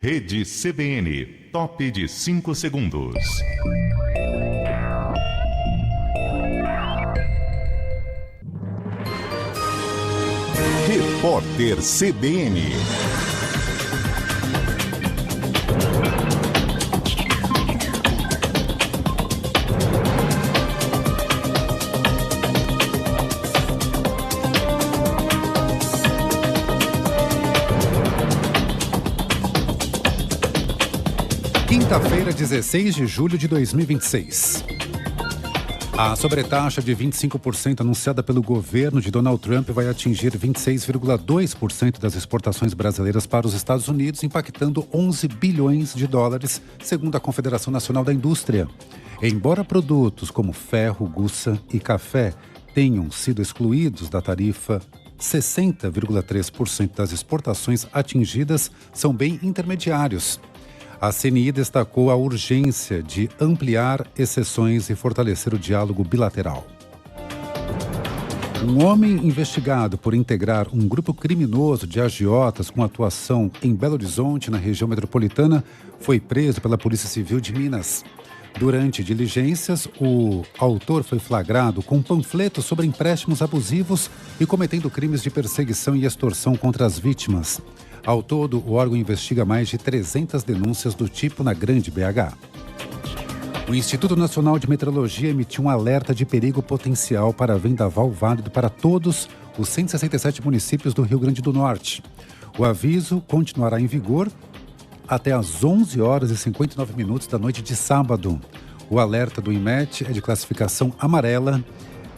Rede CBN, top de 5 segundos. Repórter CBN. Quinta-feira, 16 de julho de 2026. A sobretaxa de 25% anunciada pelo governo de Donald Trump vai atingir 26,2% das exportações brasileiras para os Estados Unidos, impactando 11 bilhões de dólares, segundo a Confederação Nacional da Indústria. Embora produtos como ferro, guça e café tenham sido excluídos da tarifa, 60,3% das exportações atingidas são bem intermediários. A CNI destacou a urgência de ampliar exceções e fortalecer o diálogo bilateral. Um homem investigado por integrar um grupo criminoso de agiotas com atuação em Belo Horizonte, na região metropolitana, foi preso pela Polícia Civil de Minas. Durante diligências, o autor foi flagrado com panfletos sobre empréstimos abusivos e cometendo crimes de perseguição e extorsão contra as vítimas. Ao todo, o órgão investiga mais de 300 denúncias do tipo na Grande BH. O Instituto Nacional de Meteorologia emitiu um alerta de perigo potencial para vendaval válido para todos os 167 municípios do Rio Grande do Norte. O aviso continuará em vigor até às 11 horas e 59 minutos da noite de sábado. O alerta do INMET é de classificação amarela,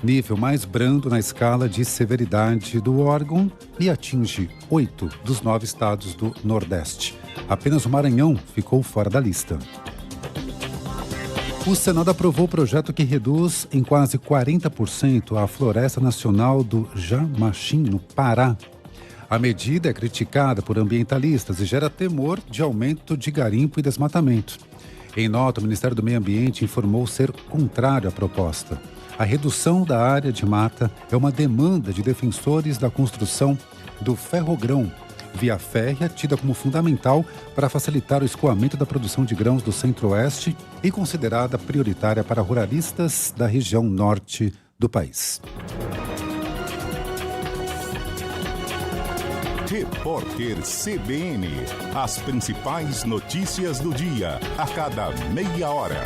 nível mais brando na escala de severidade do órgão, e atinge 8 dos 9 estados do Nordeste. Apenas o Maranhão ficou fora da lista. O Senado aprovou o projeto que reduz em quase 40% a Floresta Nacional do Jamachim, no Pará. A medida é criticada por ambientalistas e gera temor de aumento de garimpo e desmatamento. Em nota, o Ministério do Meio Ambiente informou ser contrário à proposta. A redução da área de mata é uma demanda de defensores da construção do ferrogrão, via férrea tida como fundamental para facilitar o escoamento da produção de grãos do Centro-Oeste e considerada prioritária para ruralistas da região norte do país. Repórter CBN. As principais notícias do dia, a cada meia hora.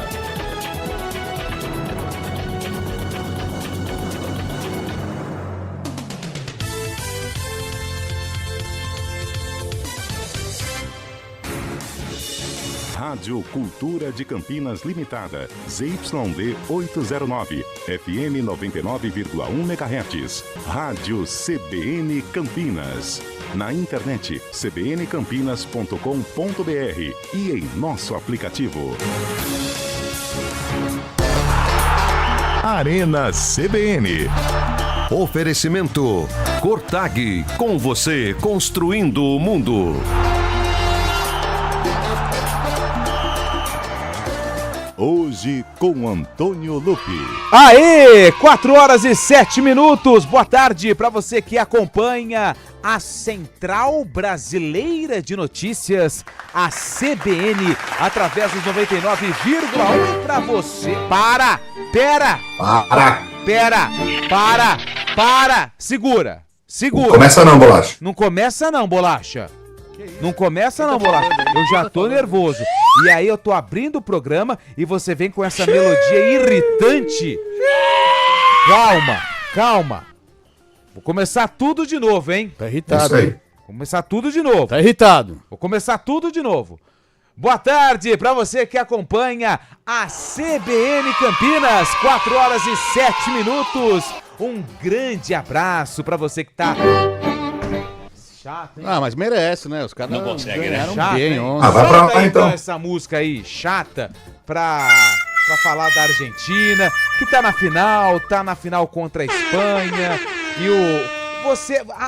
Rádio Cultura de Campinas Limitada, ZYD 809, FM 99,1 MHz. Rádio CBN Campinas. Na internet, cbncampinas.com.br e em nosso aplicativo. Arena CBN. Oferecimento Cortag, com você construindo o mundo. Hoje com Antônio Lupi. Aê, 4 horas e 7 minutos. Boa tarde para você que acompanha a Central Brasileira de Notícias, a CBN, através dos 99,1 para você. Segura. Não começa não, Bolacha. Não começa não, Bolacha. Não começa não, Bolacha. Eu já tô nervoso. E aí eu tô abrindo o programa e você vem com essa melodia irritante. Calma. Vou começar tudo de novo, hein? Tá irritado, hein? Começar tudo de novo. Tá irritado. Vou começar tudo de novo. Boa tarde para você que acompanha a CBN Campinas, 4 horas e 7 minutos. Um grande abraço para você que tá... Chato, hein? Ah, mas merece, né? Os caras não conseguem, né? Chato, bem hein? ontem. Vai pra lá, então essa música aí, chata, pra falar da Argentina, que tá na final contra a Espanha.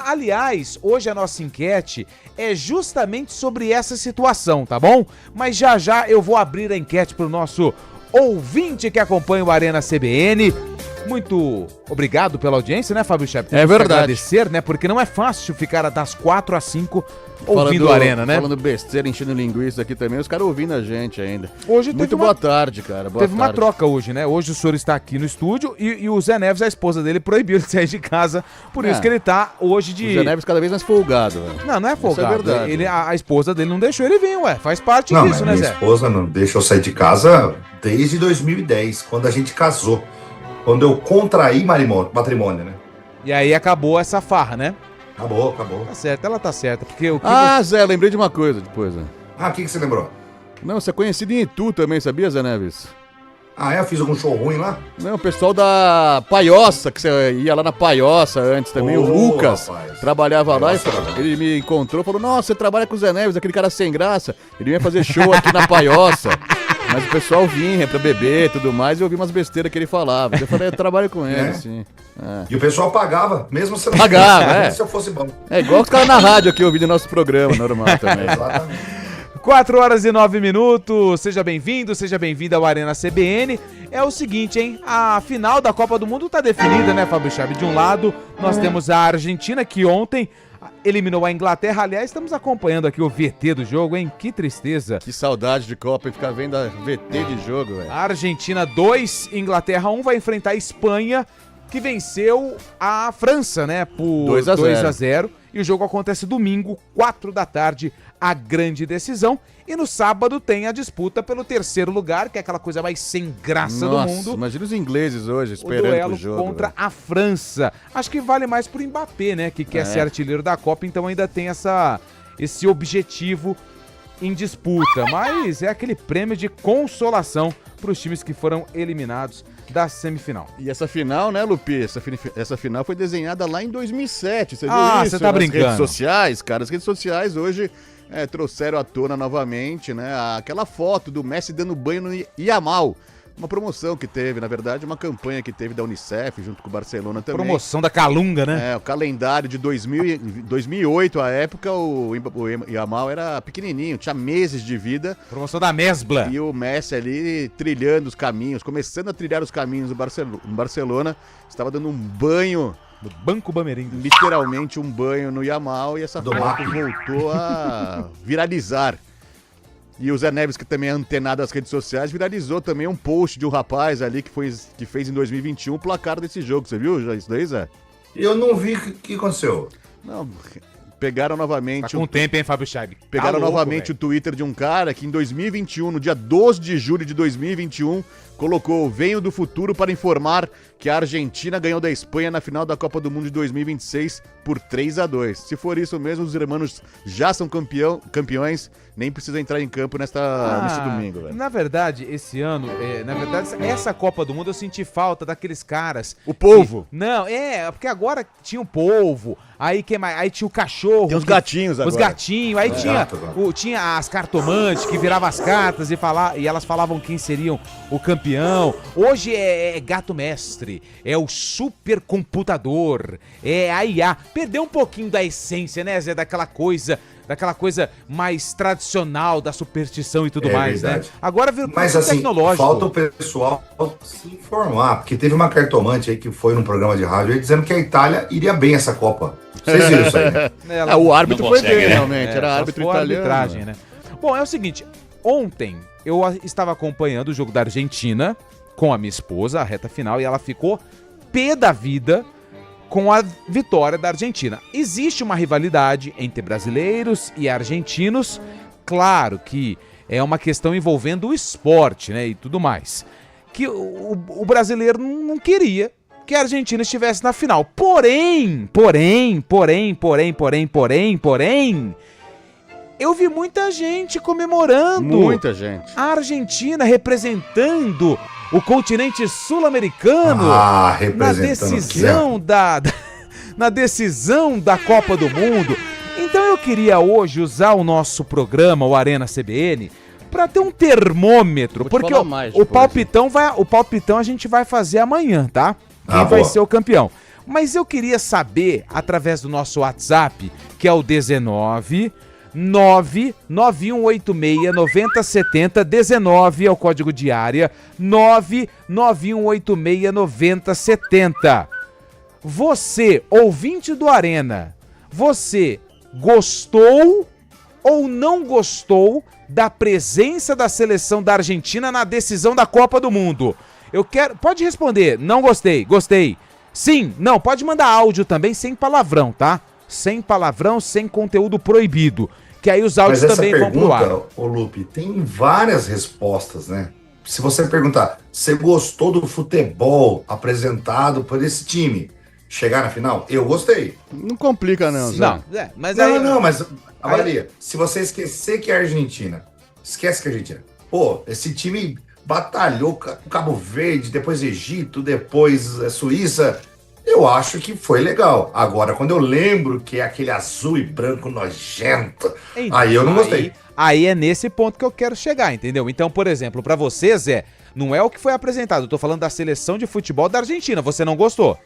Aliás, hoje a nossa enquete é justamente sobre essa situação, tá bom? Mas já eu vou abrir a enquete pro nosso ouvinte que acompanha o Arena CBN. Muito obrigado pela audiência, né, Fábio Chap? É verdade. Agradecer, né? Porque não é fácil ficar das 4 às 5 ouvindo a Arena, né? Falando besteira, enchendo linguiça aqui também, os caras ouvindo a gente ainda. Hoje Muito boa tarde, cara. Boa Teve uma tarde. troca hoje, né? Hoje o senhor está aqui no estúdio e o Zé Neves, a esposa dele, proibiu ele de sair de casa. Por isso que ele tá hoje de... O Zé Neves cada vez mais folgado, velho. Não é folgado. Isso é verdade. A esposa dele não deixou ele vir, ué. Faz parte Não, disso, mas né, minha Zé? esposa não deixa eu sair de casa desde 2010, quando a gente casou. Quando eu contraí matrimônio, né? E aí acabou essa farra, né? Acabou. Tá certo, ela tá certa. Porque o que Zé, lembrei de uma coisa depois, né? Ah, o que você lembrou? Não, você é conhecido em Itu também, sabia, Zé Neves? Ah, eu fiz algum show ruim lá? Não, o pessoal da Paiossa, que você ia lá na Paiossa antes também, o Lucas, rapaz. trabalhava lá e Nossa, ele me encontrou e falou, nossa, você trabalha com o Zé Neves, aquele cara sem graça, ele ia fazer show aqui na Paiossa. Mas o pessoal vinha pra beber e tudo mais, e eu ouvi umas besteiras que ele falava. Eu falei, eu trabalho com ele, sim. E o pessoal pagava, mesmo se eu não Pagava, se eu fosse bom. É igual os caras na rádio aqui ouvindo nosso programa, normal também. Exatamente. 4 horas e 9 minutos, seja bem-vindo, seja bem-vinda ao Arena CBN. É o seguinte, hein, a final da Copa do Mundo tá definida, né, Fábio Chave? De um lado, nós temos a Argentina, que ontem eliminou a Inglaterra. Aliás, estamos acompanhando aqui o VT do jogo, hein? Que tristeza. Que saudade de Copa e ficar vendo a VT de jogo, velho. Argentina 2, Inglaterra 1 vai enfrentar a Espanha, que venceu a França, né, por 2-0. E o jogo acontece domingo, 4 da tarde, a grande decisão. E no sábado tem a disputa pelo terceiro lugar, que é aquela coisa mais sem graça do mundo. Imagina os ingleses hoje O esperando duelo o jogo. contra a França. Acho que vale mais pro Mbappé, né, que quer ser artilheiro da Copa, então ainda tem esse objetivo em disputa. Mas é aquele prêmio de consolação para os times que foram eliminados da semifinal. E essa final, né, Lupi? Essa final foi desenhada lá em 2007. Você viu isso? Você tá brincando. Redes sociais, cara. As redes sociais hoje trouxeram à tona novamente, né? Aquela foto do Messi dando banho no Yamal. Uma promoção que teve, na verdade, uma campanha que teve da Unicef junto com o Barcelona também. Promoção da Calunga, né? O calendário de 2008, à época, o Yamal era pequenininho, tinha meses de vida. Promoção da Mesbla. E o Messi ali trilhando os caminhos, começando a trilhar os caminhos no Barcelona, estava dando um banho, Do Banco Bamerindos. literalmente um banho no Yamal, e essa Do foto Mac. voltou a viralizar. E o Zé Neves, que também é antenado às redes sociais, viralizou também um post de um rapaz ali que fez em 2021 o placar desse jogo. Você viu já isso daí, Zé? Eu não vi o que aconteceu. Não, pegaram novamente... Tá com tempo, hein, Fábio Chaib? Pegaram novamente o Twitter de um cara que em 2021, no dia 12 de julho de 2021, colocou: venho do futuro para informar que a Argentina ganhou da Espanha na final da Copa do Mundo de 2026 por 3-2. Se for isso mesmo, os irmãos já são campeões, nem precisa entrar em campo neste domingo, velho. Na verdade, esse ano, essa Copa do Mundo eu senti falta daqueles caras. O polvo. Não, porque agora tinha o polvo, aí tinha o cachorro. Tem os gatinhos agora. Os gatinhos, aí gato, tinha as cartomantes que viravam as cartas e elas falavam quem seriam o campeão. Hoje é gato mestre, é o supercomputador, é a IA. Perdeu um pouquinho da essência, né, Zé, daquela coisa mais tradicional da superstição e tudo mais, verdade. né? Agora virou Mas assim, tecnológico. falta o pessoal se informar, porque teve uma cartomante aí que foi num programa de rádio aí dizendo que a Itália iria bem essa Copa. Vocês viram isso aí, né? O árbitro Não foi consegue, bem, né? realmente. Era só árbitro for italiano. arbitragem, né? Bom, é o seguinte, ontem eu estava acompanhando o jogo da Argentina com a minha esposa, a reta final, e ela ficou pé da vida com a vitória da Argentina. Existe uma rivalidade entre brasileiros e argentinos, claro que é uma questão envolvendo o esporte, né, e tudo mais. Que o brasileiro não queria que a Argentina estivesse na final. Porém, eu vi muita gente comemorando. Muita gente. A Argentina representando o continente sul-americano na Representando. decisão da Copa do Mundo. Então eu queria hoje usar o nosso programa, o Arena CBN, para ter um termômetro, Vou te porque falar mais o depois. palpitão a gente vai fazer amanhã, tá? Quem vai ser o campeão. Mas eu queria saber, através do nosso WhatsApp, que é o 19 99186-9070, é o código de área, 99186-9070. Você, ouvinte do Arena, você gostou ou não gostou da presença da seleção da Argentina na decisão da Copa do Mundo? Pode responder, não gostei, gostei. Sim, não, pode mandar áudio também sem palavrão, tá? Sem palavrão, sem conteúdo proibido. Que aí os áudios também vão pro ar. Ô Lupe, tem várias respostas, né? Se você perguntar, você gostou do futebol apresentado por esse time chegar na final? Eu gostei. Não complica, não. Não, mas aí... mas avalia. Se você esquecer que é Argentina, esquece que é Argentina. Pô, esse time batalhou com Cabo Verde, depois Egito, depois Suíça. Eu acho que foi legal. Agora, quando eu lembro que é aquele azul e branco nojento, então, aí eu não gostei. Aí é nesse ponto que eu quero chegar, entendeu? Então, por exemplo, pra você, Zé, não é o que foi apresentado. Eu tô falando da seleção de futebol da Argentina. Você não gostou?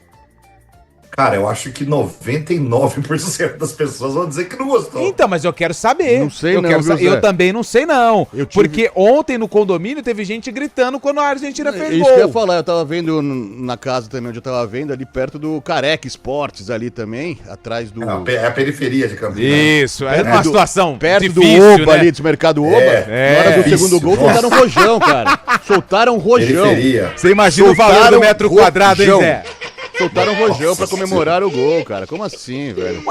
Cara, eu acho que 99% das pessoas vão dizer que não gostou. Então, mas eu quero saber. Não sei não, viu, Zé? Eu também não sei não. Porque ontem no condomínio teve gente gritando quando a Argentina fez gol. Isso que eu ia falar, eu tava vendo na casa também, onde eu tava vendo, ali perto do Careca Esportes ali também, atrás do... É a periferia de Campinas. Isso, é uma situação perto difícil, do Oba, né? ali, do Mercado Oba. Na hora do segundo gol, soltaram um rojão, cara. Soltaram um rojão. Periferia. Você imagina o valor do metro quadrado, hein, Zé? Soltaram um rojão pra comemorar o gol, cara. Como assim, velho?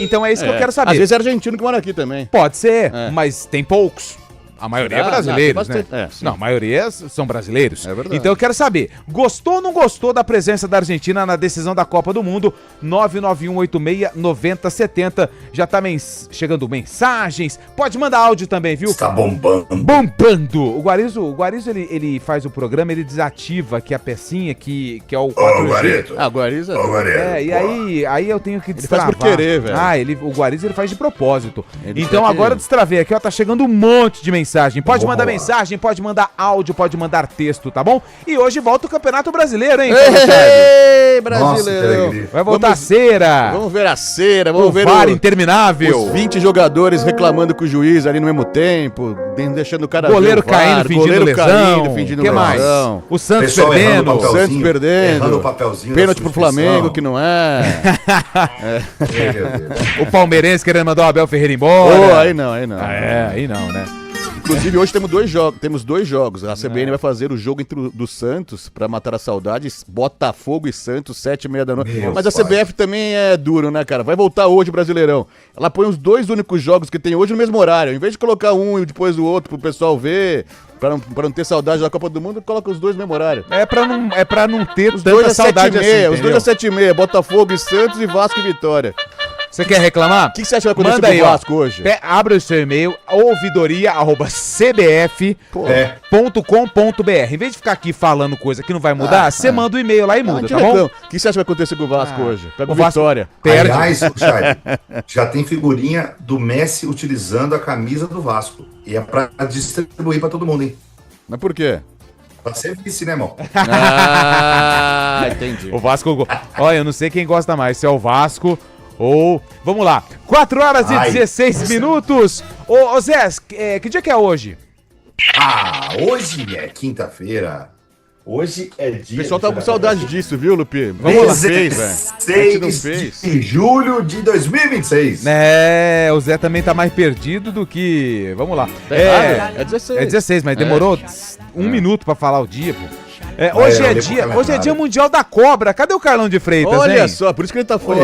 Então é isso que eu quero saber. Às vezes é argentino que mora aqui também. Pode ser, mas tem poucos. A maioria é brasileiros, né? Não, a maioria são brasileiros. É verdade. Então eu quero saber, gostou ou não gostou da presença da Argentina na decisão da Copa do Mundo? 99186-9070. Já tá chegando mensagens. Pode mandar áudio também, viu? Está bombando. Bombando! O Guarizo ele faz o programa, ele desativa aqui a pecinha que é o 4G. O Guarizo E aí eu tenho que destravar. Ele faz por querer, velho. O Guarizo ele faz de propósito. Então agora eu destravei aqui, ó, tá chegando um monte de mensagem. Pode mandar mensagem, pode mandar áudio, pode mandar texto, tá bom? E hoje volta o Campeonato Brasileiro, hein? Ei, brasileiro! Vai voltar a cera! Vamos ver a cera, vamos ver VAR interminável! Os 20 jogadores reclamando com o juiz ali no mesmo tempo, deixando o cara goleiro caindo, fingindo lesão. Que mais? O Santos Pessoal perdendo. errando O Santos perdendo. Errando o papelzinho. Pênalti pro Flamengo, que não é. O palmeirense querendo mandar o Abel Ferreira embora. Aí não. Aí não, né? Inclusive, hoje temos dois jogos. A CBN vai fazer o jogo do Santos pra matar a saudade. Botafogo e Santos, 7h30 da noite. Mas a CBF também é duro, né, cara? Vai voltar hoje o Brasileirão. Ela põe os dois únicos jogos que tem hoje no mesmo horário. Em vez de colocar um e depois o outro pro pessoal ver, pra não ter saudade da Copa do Mundo, coloca os dois no mesmo horário. É pra não ter Os tanta dois saudade assim, os dois às 7h30. Botafogo e Santos e Vasco e Vitória. Você quer reclamar? O que você acha que vai acontecer Manda aí, com o Vasco hoje? Abre o seu e-mail, ouvidoria@cbf.com.br. Em vez de ficar aqui falando coisa que não vai mudar, você manda o e-mail lá e muda, tá bom? O que você acha que vai acontecer com o Vasco hoje? Pega o Vasco Vitória. Perde. Aliás, Chay, já tem figurinha do Messi utilizando a camisa do Vasco. E é pra distribuir pra todo mundo, hein? Mas por quê? Pra ser vice, né, irmão? Entendi. O Vasco... Olha, eu não sei quem gosta mais, se é o Vasco ou... Vamos lá. 4h16 minutos. Ô Zé, que dia que é hoje? Hoje é quinta-feira. Hoje é dia... O pessoal tá com saudade disso, viu, Lupi? Vamos lá. 16 de julho de 2026. O Zé também tá mais perdido do que... Vamos lá. É 16. É 16, mas demorou um minuto pra falar o dia, pô. Hoje é dia mundial da cobra. Cadê o Carlão de Freitas, Olha hein? só, por isso que ele tá fora.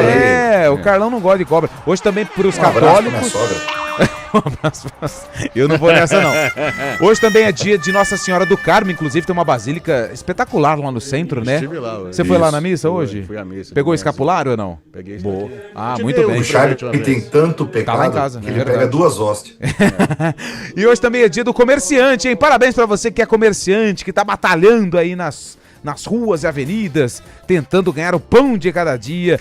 O Carlão não gosta de cobra. Hoje também pros católicos... Eu não vou nessa, não. Hoje também é dia de Nossa Senhora do Carmo, inclusive tem uma basílica espetacular lá no centro, né? Estive lá hoje. Você foi lá na missa hoje? Fui à missa. Pegou o escapulário ou não? Peguei. Boa. Ah, Te muito deu, bem. O Chay tem tanto pecado lá em casa, que é ele verdade. pega 2 hóstias. E hoje também é dia do comerciante, hein? Parabéns pra você que é comerciante, que tá batalhando aí nas ruas e avenidas, tentando ganhar o pão de cada dia.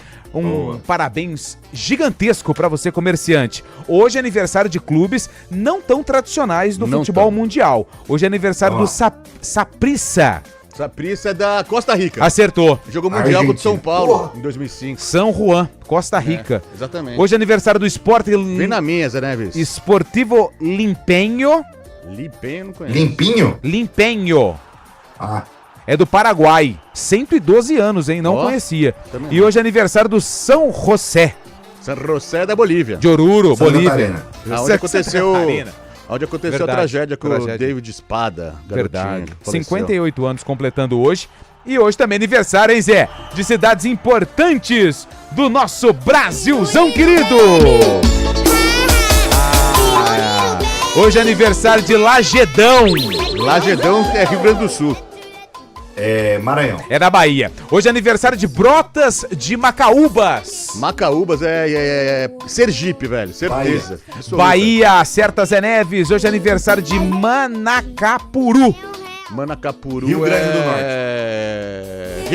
Parabéns gigantesco pra você, comerciante. Hoje é aniversário de clubes não tão tradicionais do futebol mundial. Hoje é aniversário do Saprissa. Saprissa é da Costa Rica. Acertou. Jogou Mundial contra o São Argentina. Paulo Porra. em 2005. São Juan, Costa Rica. Exatamente. Hoje é aniversário do esporte Vem na minha, Zé Neves. Esportivo Limpenho. Limpinho, não conheço. Limpinho? Limpenho. Ah, É do Paraguai. 112 anos, hein? Não Ó, conhecia. também E não. hoje é aniversário do São José San José da Bolívia. de Oruro, Santa Bolívia. Catarina. Aonde aconteceu, Catarina. onde aconteceu Verdade, a tragédia com tragédia. o David Espada. Verdade. que faleceu. 58 anos completando hoje. E hoje também aniversário, hein, Zé? De cidades importantes do nosso Brasilzão querido. Hoje é aniversário de Lagedão. Lagedão é Rio Grande do Sul. É Maranhão. É na Bahia. Hoje é aniversário de Brotas de Macaúbas. Macaúbas é Sergipe, velho. Certeza. Absoluta. Bahia, acerta Zé Neves. Hoje é aniversário de Manacapuru. Manacapuru Rio Grande do Norte.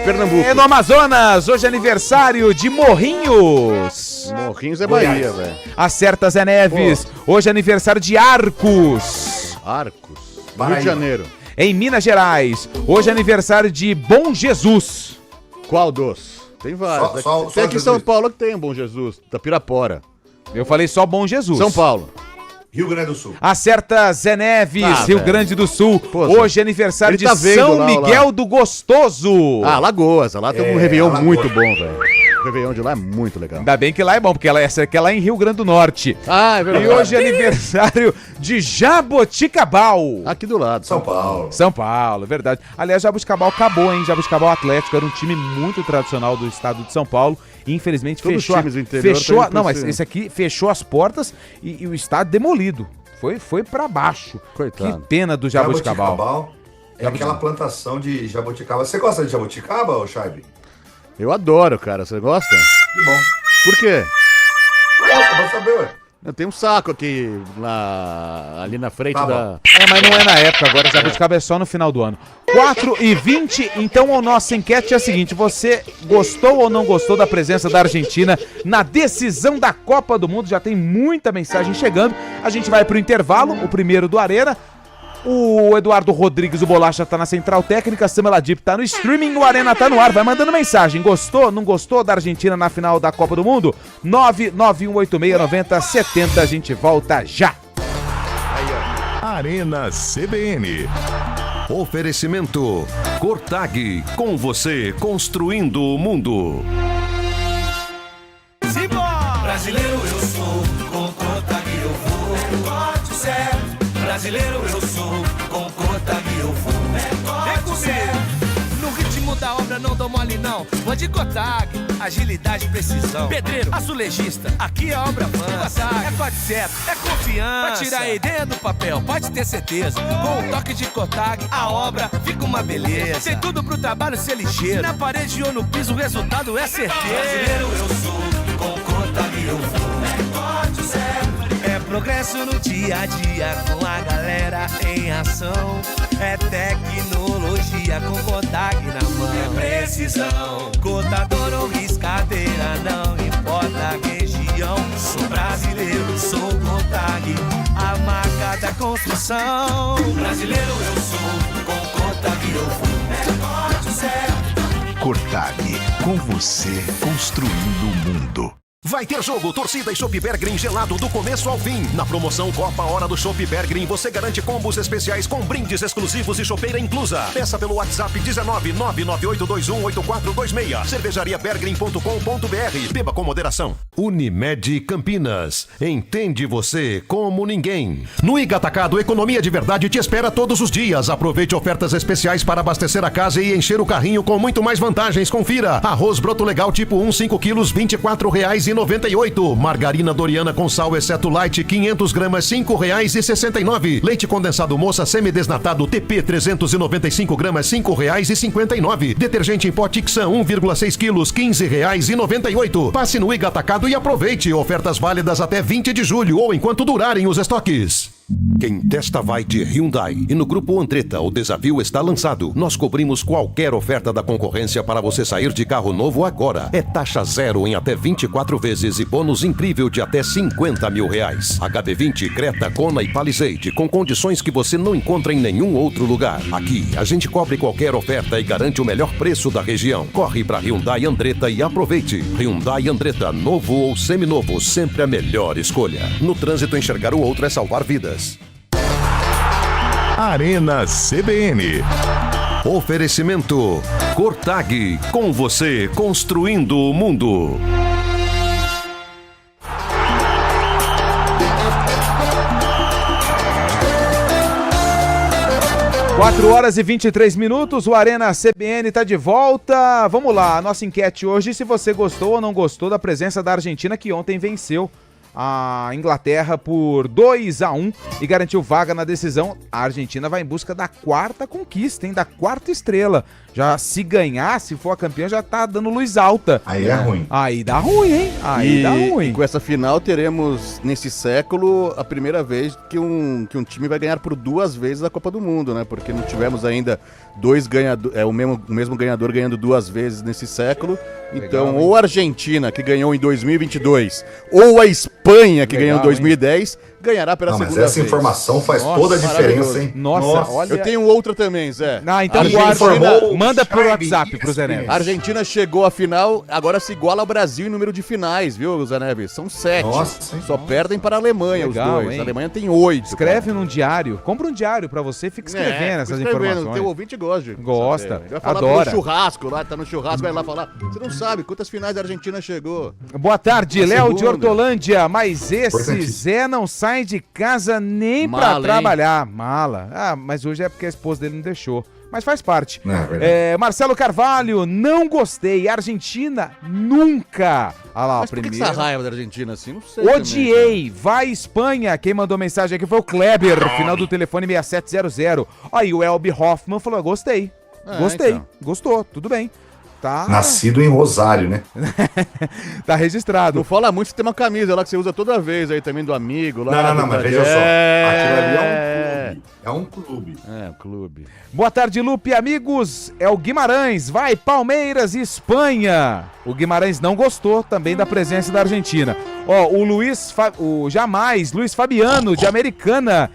Pernambuco. É no Amazonas. Hoje é aniversário de Morrinhos. Morrinhos é Bahia, velho. Acerta Zé Neves. Hoje é aniversário de Arcos. Arcos. Rio Bahia. de Janeiro. Em Minas Gerais. Hoje é aniversário de Bom Jesus. Qual dos? Tem vários. Só Tem aqui em Jesus. São Paulo que tem um Bom Jesus. Da Pirapora. Eu falei só Bom Jesus. São Paulo. Rio Grande do Sul. Acerta Zé Neves, Ah, Rio velho. Grande do Sul. Pô, Hoje é aniversário ele de tá vendo São lá, Miguel lá. do Gostoso. Ah, Lagoas. Lá tem um É, Réveillon Alagoas. muito bom, velho. O Réveillon de lá é muito legal. Ainda bem que lá é bom, porque essa aqui é lá em Rio Grande do Norte. Ah, é verdade. E hoje é aniversário de Jaboticabal. Aqui do lado. São Paulo. São Paulo, verdade. Aliás, Jaboticabal acabou, hein? Jaboticabal Atlético era um time muito tradicional do estado de São Paulo. E infelizmente Todos os fechou. times do interior Fechou. estão indo Não, pra mas esse- esse aqui fechou as portas e o estádio demolido. Foi pra baixo. Coitado. Que pena do Jaboticabal. Jaboticabal é aquela plantação de jabuticaba. Você gosta de jabuticaba, ô Chaibe? Eu adoro, cara. Você gosta? Que bom. Por quê? Gosta, pode saber, ué. Eu tenho um saco aqui ali na frente Tá bom. da... Mas não é na época, agora Jabuticaba é só no final do ano. 4h20, então a nossa enquete é a seguinte: você gostou ou não gostou da presença da Argentina na decisão da Copa do Mundo? Já tem muita mensagem chegando. A gente vai pro intervalo, o primeiro do Arena. O Eduardo Rodrigues, o Bolacha, tá na central técnica, Samela Dip tá no streaming, o Arena tá no ar. Vai mandando mensagem. Gostou, não gostou da Argentina na final da Copa do Mundo? 991869070. A gente volta já. Arena CBN. Oferecimento Cortag, com você construindo o mundo. Brasileiro eu sou, com Cortag eu vou. Corte certo. Brasileiro eu sou, com Cortag eu vou. Vem comigo. No ritmo da obra não dou mole não. Vou de Cortag, agilidade e precisão. Pedreiro, azulejista, aqui a obra avança. É corte certo, é confiança. Vai tirar a ideia do papel, pode ter certeza. Com o toque de Cortag, a obra fica uma beleza. Tem tudo pro trabalho ser ligeiro. Na parede ou no piso, o resultado é certeiro. Brasileiro eu sou, com Cortag eu vou. É corte certo. É progresso no dia a dia com a galera em ação. É tecnologia com Cortag na mão. É precisão. Cortador ou riscadeira, não importa a região. Sou brasileiro, sou Cortag, a marca da construção. Brasileiro eu sou, com Cortag eu vou. É corte certo. Cortag, com você construindo o mundo. Vai ter jogo, torcida e Chopp Bergrin gelado do começo ao fim. Na promoção Copa Hora do Chopp Bergrin, você garante combos especiais com brindes exclusivos e chopeira inclusa. Peça pelo WhatsApp 19998218426. Cervejariabergrin.com.br. Beba com moderação. Unimed Campinas. Entende você como ninguém. No Iga Atacado, economia de verdade te espera todos os dias. Aproveite ofertas especiais para abastecer a casa e encher o carrinho com muito mais vantagens. Confira. Arroz broto legal tipo 1, 5 quilos, R$24,98. Margarina Doriana com sal exceto light 500 gramas R$5,69. Leite condensado moça semidesnatado TP 395 gramas R$5,59. Detergente em pó Tixan 1,6 quilos R$15,98. Passe no Iga Atacado e aproveite ofertas válidas até 20 de julho ou enquanto durarem os estoques. Quem testa vai de Hyundai. E no Grupo Andretta, o desafio está lançado. Nós cobrimos qualquer oferta da concorrência para você sair de carro novo agora. É taxa zero em até 24 vezes e bônus incrível de até R$50 mil. HB20, Creta, Kona e Palisade, com condições que você não encontra em nenhum outro lugar. Aqui, a gente cobre qualquer oferta e garante o melhor preço da região. Corre para Hyundai Andretta e aproveite. Hyundai Andretta, novo ou seminovo, sempre a melhor escolha. No trânsito, enxergar o outro é salvar vidas. Arena CBN. Oferecimento Cortag, com você construindo o mundo. Quatro horas e 23 minutos, o Arena CBN tá de volta. Vamos lá, a nossa enquete hoje, se você gostou ou não gostou da presença da Argentina, que ontem venceu a Inglaterra por 2-1 e garantiu vaga na decisão. A Argentina vai em busca da quarta conquista, hein? Da quarta estrela. Já se ganhar, se for a campeã, já tá dando luz alta. Aí é ruim. Aí dá ruim, hein? Aí dá ruim. E com essa final teremos, nesse século, a primeira vez que um time vai ganhar por 2 vezes a Copa do Mundo, né? Porque não tivemos ainda o mesmo ganhador ganhando 2 vezes nesse século. Então, legal, ou a Argentina, que ganhou em 2022, ou a Espanha, que ganhou em 2010, ganhará pela segunda vez. Mas essa informação faz toda a diferença, hein? Nossa, olha... Eu tenho outra também, Zé. Então manda pro WhatsApp pro Zé Neves. A Argentina chegou à final, agora se iguala ao Brasil em número de finais, viu, Zé Neves? São 7. Nossa, só perdem para a Alemanha, legal, os dois. Hein? A Alemanha tem 8. Escreve num diário. Compra um diário pra você, fica escrevendo essas informações. O teu ouvinte gosta. Gosta, vai falar adora. No churrasco, lá, tá no churrasco, vai lá falar. Você não sabe quantas finais a Argentina chegou. Boa tarde, Léo de Hortolândia. Mas esse Zé não sai de casa nem pra trabalhar. Mala. Mas hoje é porque a esposa dele não deixou. Mas faz parte. Marcelo Carvalho, não gostei. Argentina, nunca. Olha lá, mas por que essa raiva da Argentina assim? Não sei. Odiei. Vai Espanha. Quem mandou mensagem aqui foi o Kleber, final do telefone 6700. Aí o Elby Hoffman falou, gostei. Gostei. Então. Gostou, tudo bem. Tá. Nascido em Rosário, né? Tá registrado. Não fala muito, você tem uma camisa lá que você usa toda vez aí também do amigo. Lá, não, mas veja só. Aquilo ali é um clube. É um clube. Boa tarde, Lupe, amigos. É o Guimarães. Vai, Palmeiras e Espanha. O Guimarães não gostou também da presença da Argentina. O Luiz Fabiano, de Americana.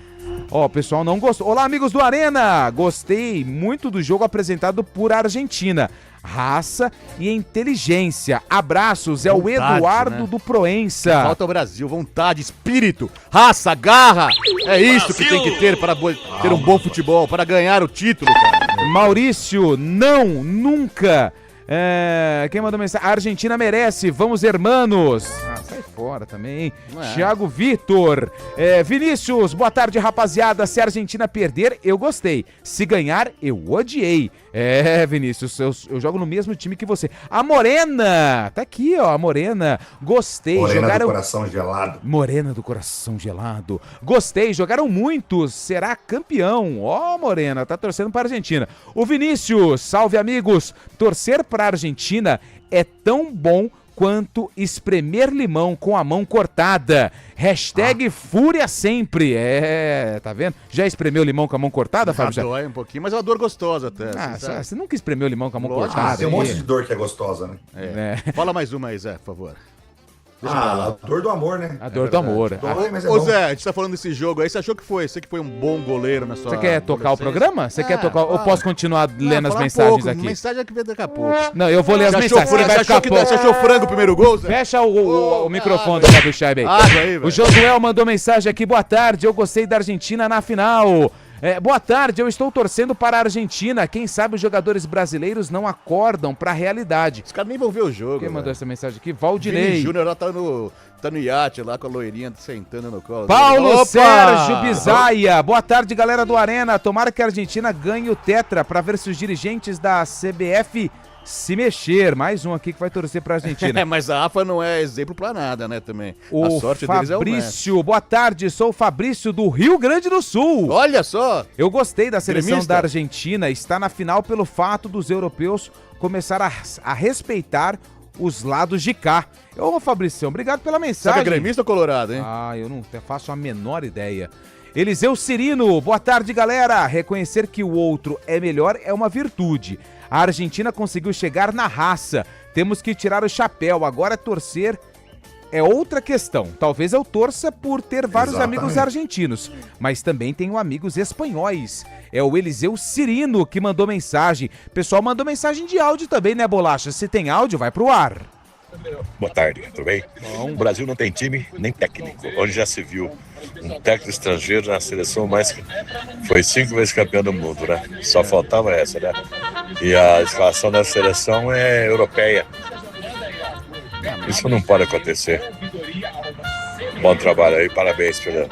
O pessoal não gostou. Olá, amigos do Arena. Gostei muito do jogo apresentado por Argentina. Raça e inteligência. Abraços, é vontade, o Eduardo, né? Do Proença. Falta o Brasil, vontade, espírito, raça, garra. É isso Brasil! Que tem que ter para ter um bom futebol, para ganhar o título, cara. Maurício, não, nunca. Quem mandou mensagem? A Argentina merece, vamos hermanos. Sai fora também, hein? Thiago Vitor. Vinícius, boa tarde, rapaziada. Se a Argentina perder, eu gostei. Se ganhar, eu odiei. Vinícius, eu jogo no mesmo time que você. A Morena, tá aqui, ó, a Morena. Gostei. Morena do coração gelado. Morena do coração gelado. Gostei, jogaram muitos. Será campeão. Ó, Morena, tá torcendo pra Argentina. O Vinícius, salve amigos. Torcer pra Argentina é tão bom quanto espremer limão com a mão cortada. Hashtag Fúria sempre. Tá vendo? Já espremeu limão com a mão cortada, Fábio? Já dói um pouquinho, mas é uma dor gostosa até. Você nunca espremeu limão com a mão cortada? Tem um monte de dor que é gostosa, né? Fala mais uma aí, Zé, por favor. A dor do amor, né? A dor do amor. Ô Zé, a gente tá falando desse jogo aí, você achou que foi? Você que foi um bom goleiro na sua... Você quer tocar o programa? Você quer tocar? Ou posso continuar lendo as mensagens aqui? Mensagem aqui vem daqui a pouco. Não, eu vou ler as mensagens. Você achou frango o primeiro gol, Zé? Fecha o microfone do Fábio Scheib aí. O Josuel mandou mensagem aqui. Boa tarde, eu gostei da Argentina na final. Boa tarde, eu estou torcendo para a Argentina. Quem sabe os jogadores brasileiros não acordam para a realidade. Os caras nem vão ver o jogo. Quem mandou essa mensagem aqui? Valdinei. Vini Júnior lá tá no iate lá com a loirinha sentando no colo. Paulo Sérgio Bizaia. Boa tarde, galera do Arena. Tomara que a Argentina ganhe o tetra para ver se os dirigentes da CBF se mexer. Mais um aqui que vai torcer pra Argentina. Mas a AFA não é exemplo pra nada, né, também. A sorte deles é o Fabrício, boa tarde, sou o Fabrício do Rio Grande do Sul. Olha só! Eu gostei da seleção da Argentina, está na final pelo fato dos europeus começar a respeitar os lados de cá. Ô, Fabrício, obrigado pela mensagem. Você é gremista ou colorado, hein? Eu não faço a menor ideia. Eliseu Cirino, boa tarde, galera. Reconhecer que o outro é melhor é uma virtude. A Argentina conseguiu chegar na raça. Temos que tirar o chapéu. Agora torcer é outra questão. Talvez eu torça por ter vários amigos argentinos, mas também tenho amigos espanhóis. É o Eliseu Cirino que mandou mensagem. Pessoal, mandou mensagem de áudio também, né, Bolacha? Se tem áudio, vai pro ar. Boa tarde, tudo bem? O Brasil não tem time nem técnico. Onde já se viu um técnico estrangeiro na seleção, mas foi 5 vezes campeão do mundo, né? Só faltava essa, né? E a escalação da seleção é europeia. Isso não pode acontecer. Bom trabalho aí, parabéns pelo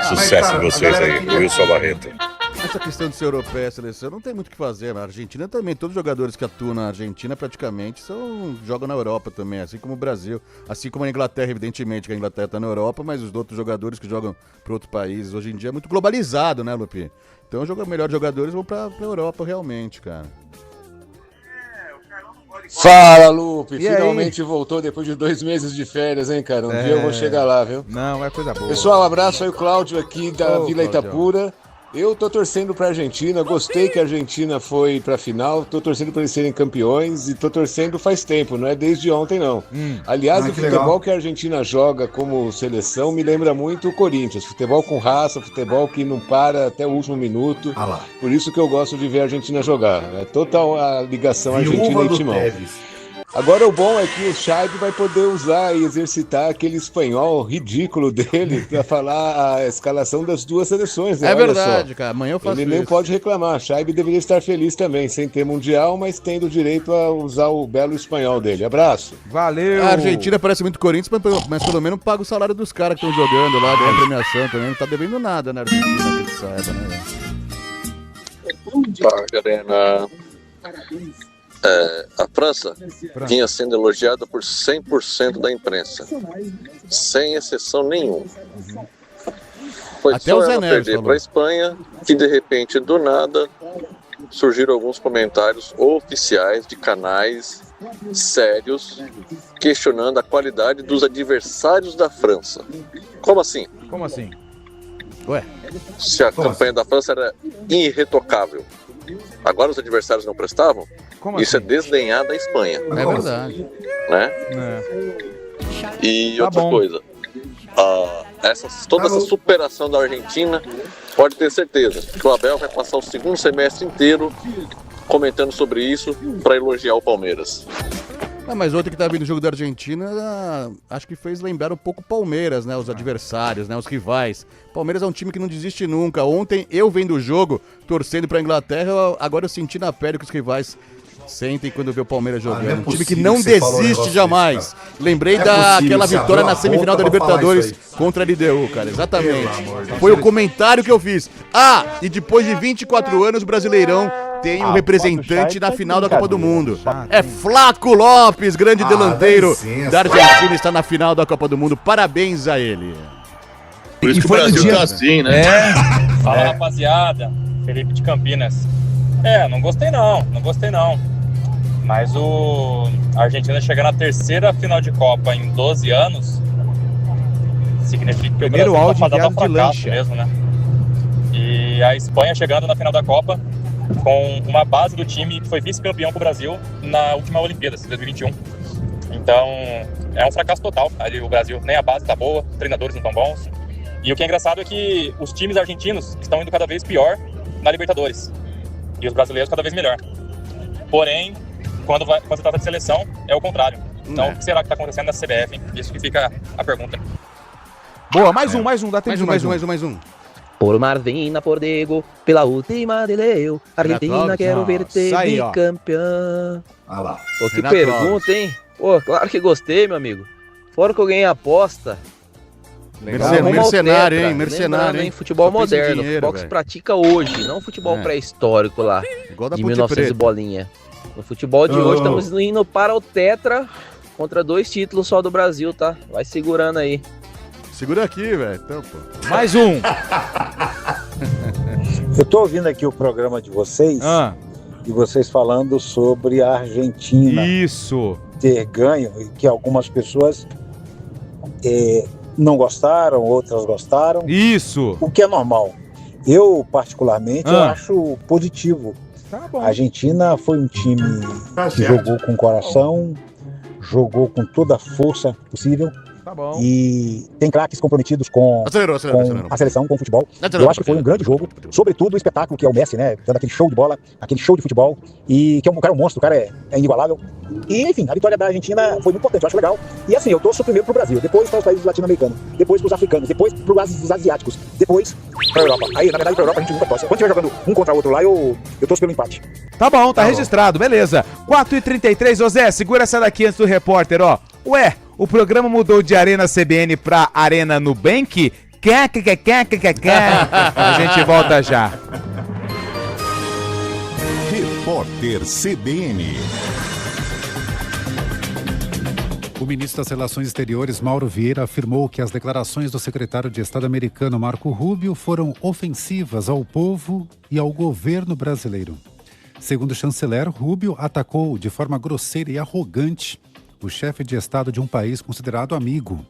sucesso de vocês aí, Wilson Barreto. Essa questão de ser europeia, a seleção, não tem muito o que fazer. Na Argentina também, todos os jogadores que atuam na Argentina praticamente jogam na Europa também, assim como o Brasil. Assim como a Inglaterra, evidentemente, que a Inglaterra está na Europa, mas os outros jogadores que jogam para outros países, hoje em dia é muito globalizado, né, Lupi? Então os melhores jogadores vão para a Europa realmente, cara. Fala, Lupe, finalmente voltou depois de 2 meses de férias, hein, cara? Um dia eu vou chegar lá, viu? Não, é coisa boa. Pessoal, um abraço aí, o Cláudio aqui da Vila Itapura. Eu tô torcendo pra Argentina, gostei que a Argentina foi pra final, tô torcendo pra eles serem campeões e tô torcendo faz tempo, não é desde ontem não. Aliás, o futebol que a Argentina joga como seleção me lembra muito o Corinthians, futebol com raça, futebol que não para até o último minuto, por isso que eu gosto de ver a Argentina jogar, é total a ligação Argentina e Timão. Agora o bom é que o Chaib vai poder usar e exercitar aquele espanhol ridículo dele para falar a escalação das 2 seleções, né? É verdade, cara. Amanhã eu faço Ele nem pode reclamar. Chaib deveria estar feliz também, sem ter mundial, mas tendo direito a usar o belo espanhol dele. Abraço. Valeu. A Argentina parece muito Corinthians, mas pelo menos paga o salário dos caras que estão jogando lá, ganha a premiação também. Não tá devendo nada na Argentina, que ele saiba, né? Arena. A França vinha sendo elogiada por 100% da imprensa, sem exceção nenhuma. Foi Até só ela perder para a Espanha que, de repente, do nada, surgiram alguns comentários oficiais de canais sérios questionando a qualidade dos adversários da França. Como assim? Como assim? Ué? Se a campanha da França era irretocável, agora os adversários não prestavam? Como Isso assim? é desdenhar da Espanha. É verdade. Né? E outra coisa, toda essa superação da Argentina, pode ter certeza que o Abel vai passar o segundo semestre inteiro comentando sobre isso para elogiar o Palmeiras. Mas ontem que tava vendo o jogo da Argentina, acho que fez lembrar um pouco o Palmeiras, né? Os adversários, né? Os rivais. Palmeiras é um time que não desiste nunca. Ontem, eu vendo o jogo, torcendo pra Inglaterra, agora eu senti na pele que os rivais sentem quando vê o Palmeiras jogando. É um time que não desiste jamais. Lembrei daquela vitória na semifinal da Libertadores contra a LDU, cara. Exatamente. Foi o comentário que eu fiz. E depois de 24 anos, o Brasileirão tem um representante na final da Copa do Mundo. É Flaco Lopes, grande delanteiro da Argentina, está na final da Copa do Mundo. Parabéns a ele. Por isso que o Brasil tá assim, né? Fala, rapaziada. Felipe de Campinas. Não gostei não. Mas a Argentina chegar na 3ª final de Copa em 12 anos significa que o Brasil tá fadado ao fracasso mesmo, né? E a Espanha chegando na final da Copa com uma base do time que foi vice-campeão pro Brasil na última Olimpíada, 2021. Então, é um fracasso total. Ali o Brasil, nem a base tá boa, treinadores não tão bons. E o que é engraçado é que os times argentinos estão indo cada vez pior na Libertadores. E os brasileiros cada vez melhor. Porém, quando se trata de seleção, é o contrário. Então, o que será que está acontecendo na CBF, hein? Isso que fica a pergunta. Boa, mais um, dá tempo de mais um. Por Martina, por Diego, pela última de Leo, Argentina, quero ver-te bicampeão. Lá. Pô, que pergunta, hein? Pô, claro que gostei, meu amigo. Fora que eu ganhei a aposta. Mercenário, hein? Mercenário, hein? Futebol moderno, futebol que se pratica hoje, não futebol pré-histórico lá, de 1900 e bolinha. No futebol de hoje estamos indo para o Tetra contra 2 títulos só do Brasil, tá? Vai segurando aí. Segura aqui, velho. Então, pô. Mais um. Eu tô ouvindo aqui o programa de vocês e vocês falando sobre a Argentina Isso. ter ganho e que algumas pessoas não gostaram, outras gostaram. Isso! O que é normal. Eu, particularmente, eu acho positivo. Tá bom. A Argentina foi um time que jogou com coração, jogou com toda a força possível. Tá bom. E tem craques comprometidos com a seleção, com o futebol. Eu acho que foi um grande jogo, sobretudo o espetáculo que é o Messi, né? Dando aquele show de bola, aquele show de futebol. E que o cara é um monstro, o cara é inigualável. E, enfim, a vitória da Argentina foi muito importante, eu acho legal. E assim, eu torço primeiro pro Brasil, depois para os países latino-americanos, depois pros africanos, depois pros asiáticos, depois pra Europa. Aí, na verdade, pra Europa a gente nunca torce. Quando estiver jogando um contra o outro lá, eu torço pelo empate. Tá bom, tá registrado, beleza. 4h33, ô Zé, segura essa daqui antes do repórter, ó. Ué, o programa mudou de Arena CBN pra Arena Nubank? Quer. A gente volta já. Repórter CBN. O ministro das Relações Exteriores, Mauro Vieira, afirmou que as declarações do secretário de Estado americano, Marco Rubio, foram ofensivas ao povo e ao governo brasileiro. Segundo o chanceler, Rubio atacou de forma grosseira e arrogante o chefe de Estado de um país considerado amigo.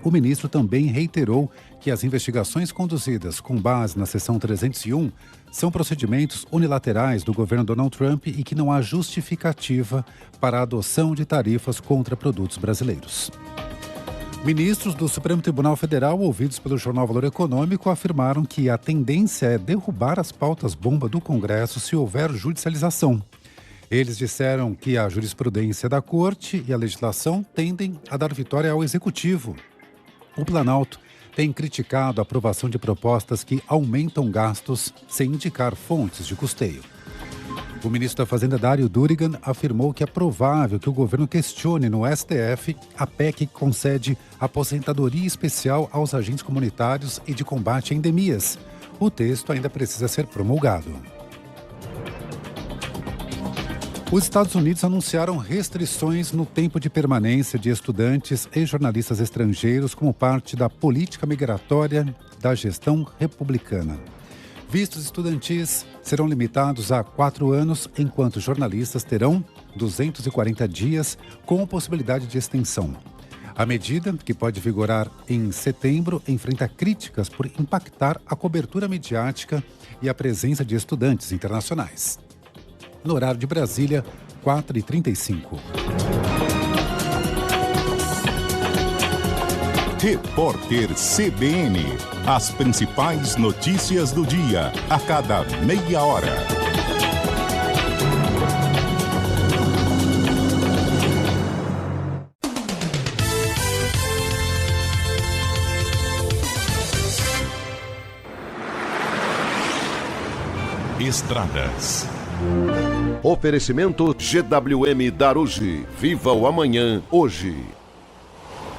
O ministro também reiterou que as investigações conduzidas com base na seção 301 são procedimentos unilaterais do governo Donald Trump e que não há justificativa para a adoção de tarifas contra produtos brasileiros. Ministros do Supremo Tribunal Federal, ouvidos pelo jornal Valor Econômico, afirmaram que a tendência é derrubar as pautas-bomba do Congresso se houver judicialização. Eles disseram que a jurisprudência da Corte e a legislação tendem a dar vitória ao Executivo. O Planalto tem criticado a aprovação de propostas que aumentam gastos sem indicar fontes de custeio. O ministro da Fazenda, Dário Durigan, afirmou que é provável que o governo questione no STF a PEC que concede aposentadoria especial aos agentes comunitários e de combate a endemias. O texto ainda precisa ser promulgado. Os Estados Unidos anunciaram restrições no tempo de permanência de estudantes e jornalistas estrangeiros como parte da política migratória da gestão republicana. Vistos estudantis serão limitados a 4 anos, enquanto jornalistas terão 240 dias, com possibilidade de extensão. A medida, que pode vigorar em setembro, enfrenta críticas por impactar a cobertura midiática e a presença de estudantes internacionais. No horário de Brasília, 4h35. Repórter CBN. As principais notícias do dia, a cada meia hora. Estradas. Oferecimento GWM Darugi. Viva o amanhã, hoje.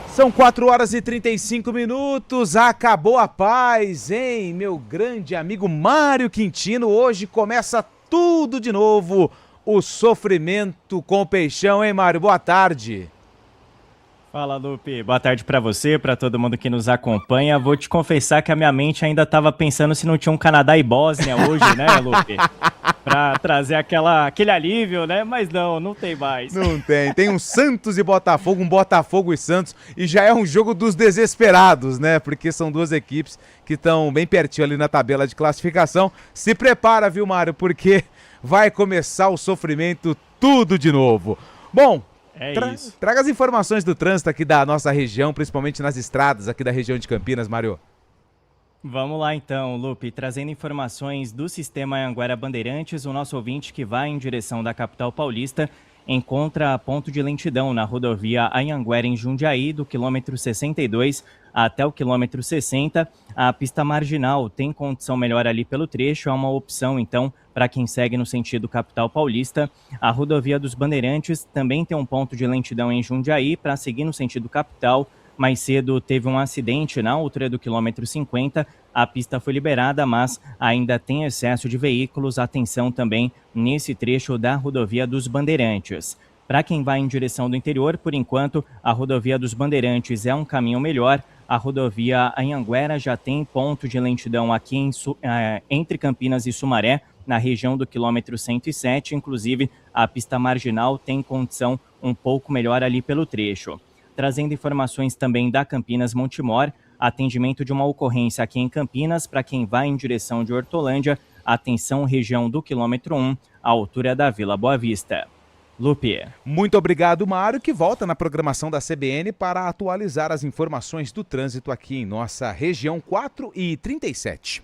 São 4h35. Acabou a paz, hein? Meu grande amigo Mário Quintino. Hoje começa tudo de novo. O sofrimento com o Peixão, hein, Mário? Boa tarde. Fala, Lupe. Boa tarde pra você, pra todo mundo que nos acompanha. Vou te confessar que a minha mente ainda tava pensando se não tinha um Canadá e Bósnia hoje, né, Lupe? Pra trazer aquele alívio, né? Mas não tem mais. Não tem. Tem um Santos e Botafogo, um Botafogo e Santos. E já é um jogo dos desesperados, né? Porque são duas equipes que estão bem pertinho ali na tabela de classificação. Se prepara, viu, Mário? Porque vai começar o sofrimento tudo de novo. Bom, traga as informações do trânsito aqui da nossa região, principalmente nas estradas aqui da região de Campinas, Mário. Vamos lá então, Lupe, trazendo informações do Sistema Anhanguera Bandeirantes. O nosso ouvinte que vai em direção da capital paulista encontra ponto de lentidão na rodovia Anhanguera em Jundiaí, do quilômetro 62 até o quilômetro 60. A pista marginal tem condição melhor ali pelo trecho, é uma opção então para quem segue no sentido capital paulista. A rodovia dos Bandeirantes também tem um ponto de lentidão em Jundiaí para seguir no sentido capital. Mais cedo teve um acidente na altura do quilômetro 50, a pista foi liberada, mas ainda tem excesso de veículos. Atenção também nesse trecho da rodovia dos Bandeirantes. Para quem vai em direção do interior, por enquanto, a rodovia dos Bandeirantes é um caminho melhor. A rodovia Anhanguera já tem ponto de lentidão aqui entre Campinas e Sumaré, na região do quilômetro 107. Inclusive, a pista marginal tem condição um pouco melhor ali pelo trecho. Trazendo informações também da Campinas Montemor, atendimento de uma ocorrência aqui em Campinas para quem vai em direção de Hortolândia, atenção região do quilômetro 1, à altura da Vila Boa Vista. Lupe. Muito obrigado, Mário, que volta na programação da CBN para atualizar as informações do trânsito aqui em nossa região 4h37.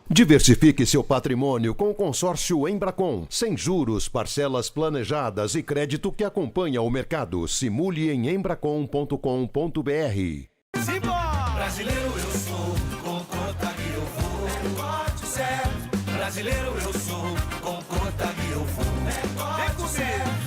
Diversifique seu patrimônio com o consórcio Embracon. Sem juros, parcelas planejadas e crédito que acompanha o mercado. Simule em embracon.com.br. Brasileiro eu sou, com conta que eu vou. Corte certo. Brasileiro eu sou, com conta que eu vou. Vem comigo.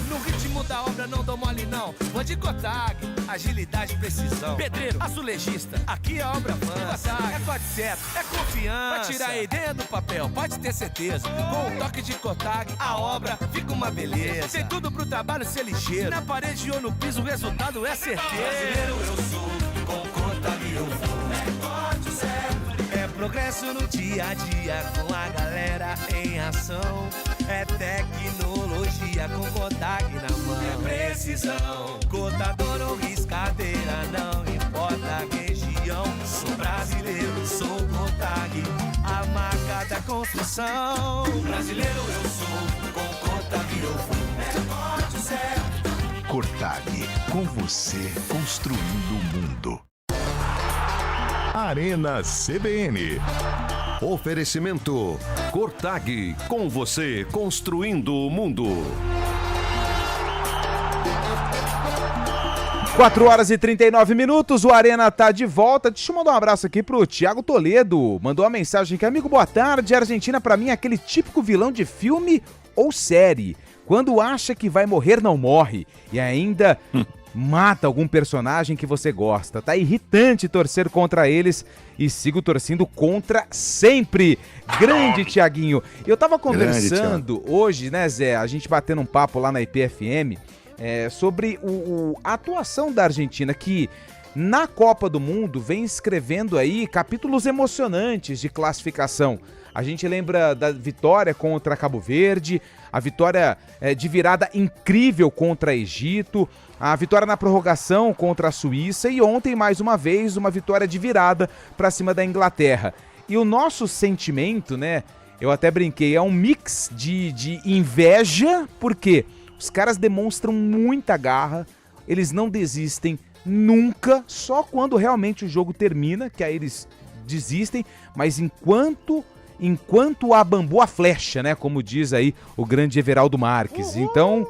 No ritmo da obra não dou mole não. Vou de Cotag, agilidade e precisão. Pedreiro, azulejista, aqui a obra avança. É corte certo, é confiança. Vai tirar a ideia do papel, pode ter certeza. Com o toque de Cotag, a obra fica uma beleza. Tem tudo pro trabalho ser ligeiro. Na parede ou no piso, o resultado é certeza. Brasileiro eu sou, com Cotag eu vou. É corte certo. É progresso no dia a dia, com a galera em ação. É tecnologia com Cotag na mão. É precisão, cotador ou riscadeira, não importa a região. Sou brasileiro, sou Cotag, a marca da construção. Brasileiro eu sou, com Cotag eu vou. É corte certo. Cotag, com você construindo o mundo. Arena CBN. Oferecimento Cotag, com você construindo o mundo. 4h39, o Arena tá de volta. Deixa eu mandar um abraço aqui pro Thiago Toledo. Mandou uma mensagem aqui. Amigo, boa tarde. A Argentina pra mim é aquele típico vilão de filme ou série. Quando acha que vai morrer, não morre. E ainda mata algum personagem que você gosta. Tá irritante torcer contra eles e sigo torcendo contra sempre. Grande Thiaguinho. Eu tava conversando hoje, né, Zé? A gente batendo um papo lá na IPFM sobre a atuação da Argentina, que na Copa do Mundo vem escrevendo aí capítulos emocionantes de classificação. A gente lembra da vitória contra Cabo Verde, a vitória de virada incrível contra Egito, a vitória na prorrogação contra a Suíça e ontem, mais uma vez, uma vitória de virada para cima da Inglaterra. E o nosso sentimento, né, eu até brinquei, é um mix de inveja, porque os caras demonstram muita garra, eles não desistem nunca, só quando realmente o jogo termina, que aí eles desistem, mas enquanto a bambu a flecha, né, como diz aí o grande Everaldo Marques. Então,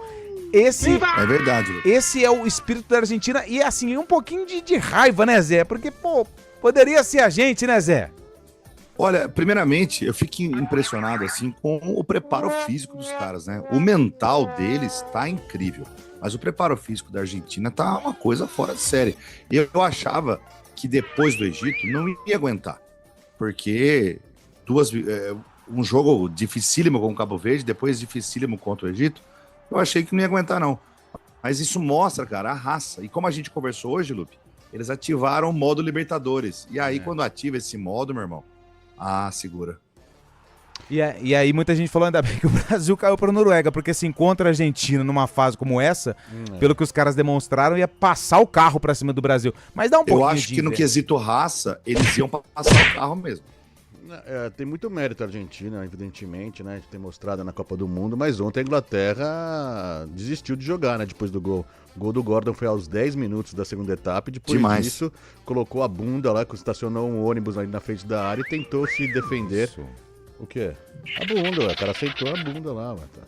é verdade. Esse é o espírito da Argentina e assim, um pouquinho de raiva, né, Zé? Porque, pô, poderia ser a gente, né, Zé? Olha, primeiramente, eu fico impressionado assim com o preparo físico dos caras, né? O mental deles tá incrível, mas o preparo físico da Argentina tá uma coisa fora de série. Eu achava que depois do Egito não ia aguentar, porque um jogo dificílimo com o Cabo Verde, depois dificílimo contra o Egito, eu achei que não ia aguentar não. Mas isso mostra, cara, a raça. E como a gente conversou hoje, Lupe, eles ativaram o modo Libertadores. E aí, quando ativa esse modo, meu irmão, segura. E aí muita gente falou, ainda bem que o Brasil caiu para a Noruega, porque se encontra a Argentina numa fase como essa, pelo que os caras demonstraram, ia passar o carro para cima do Brasil. Mas dá um pouquinho. Eu acho que no quesito raça, eles iam passar o carro mesmo. Tem muito mérito a Argentina, evidentemente, né, de ter mostrado na Copa do Mundo, mas ontem a Inglaterra desistiu de jogar, né, depois do gol. O gol do Gordon foi aos 10 minutos da segunda etapa e depois disso colocou a bunda lá, estacionou um ônibus ali na frente da área e tentou se defender. Isso. O quê? A bunda, o cara aceitou a bunda lá, tá.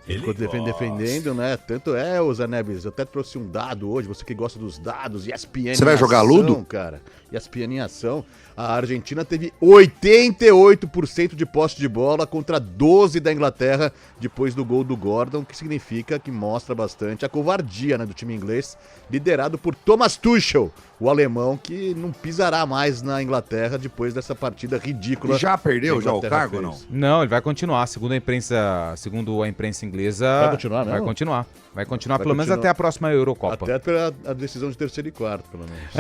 Ele ficou defendendo, né? Tanto o Zé Neves, eu até trouxe um dado hoje, você que gosta dos dados, ESPN. Você vai jogar Ludo? Cara, ESPN em ação. A Argentina teve 88% de posse de bola contra 12% da Inglaterra depois do gol do Gordon, que significa que mostra bastante a covardia, né, do time inglês, liderado por Thomas Tuchel, o alemão que não pisará mais na Inglaterra depois dessa partida ridícula. E já perdeu o cargo ou não? Não, ele vai continuar, segundo a imprensa inglesa. Vai continuar, Vai continuar. Vai continuar pelo menos até a próxima Eurocopa. Até pela a decisão de terceiro e quarto, pelo menos.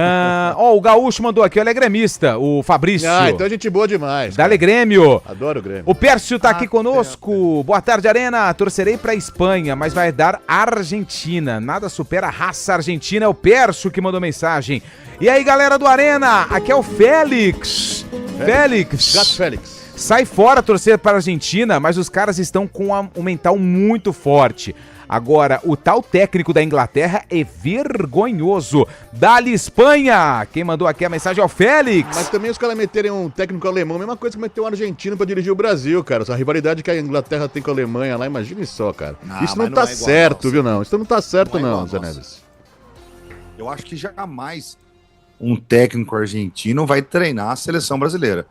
O Gaúcho mandou aqui, ele é gremista, o Fabrício. Então gente boa demais. Dale Grêmio. Adoro o Grêmio. O Pércio tá aqui conosco. Boa tarde, Arena. Torcerei pra Espanha, mas vai dar Argentina. Nada supera a raça argentina. É o Pércio que mandou mensagem. E aí, galera do Arena, aqui é o Félix. Gato Félix. Sai fora torcer para a Argentina, mas os caras estão com um mental muito forte. Agora, o tal técnico da Inglaterra é vergonhoso. Dali Espanha! Quem mandou aqui a mensagem é o Félix. Mas também os caras meterem um técnico alemão, mesma coisa que meter um argentino pra dirigir o Brasil, cara. Essa rivalidade que a Inglaterra tem com a Alemanha lá, imagine só, cara. Isso não tá certo, viu, não? Isso não tá certo, não, Zé Neves. Eu acho que jamais um técnico argentino vai treinar a seleção brasileira.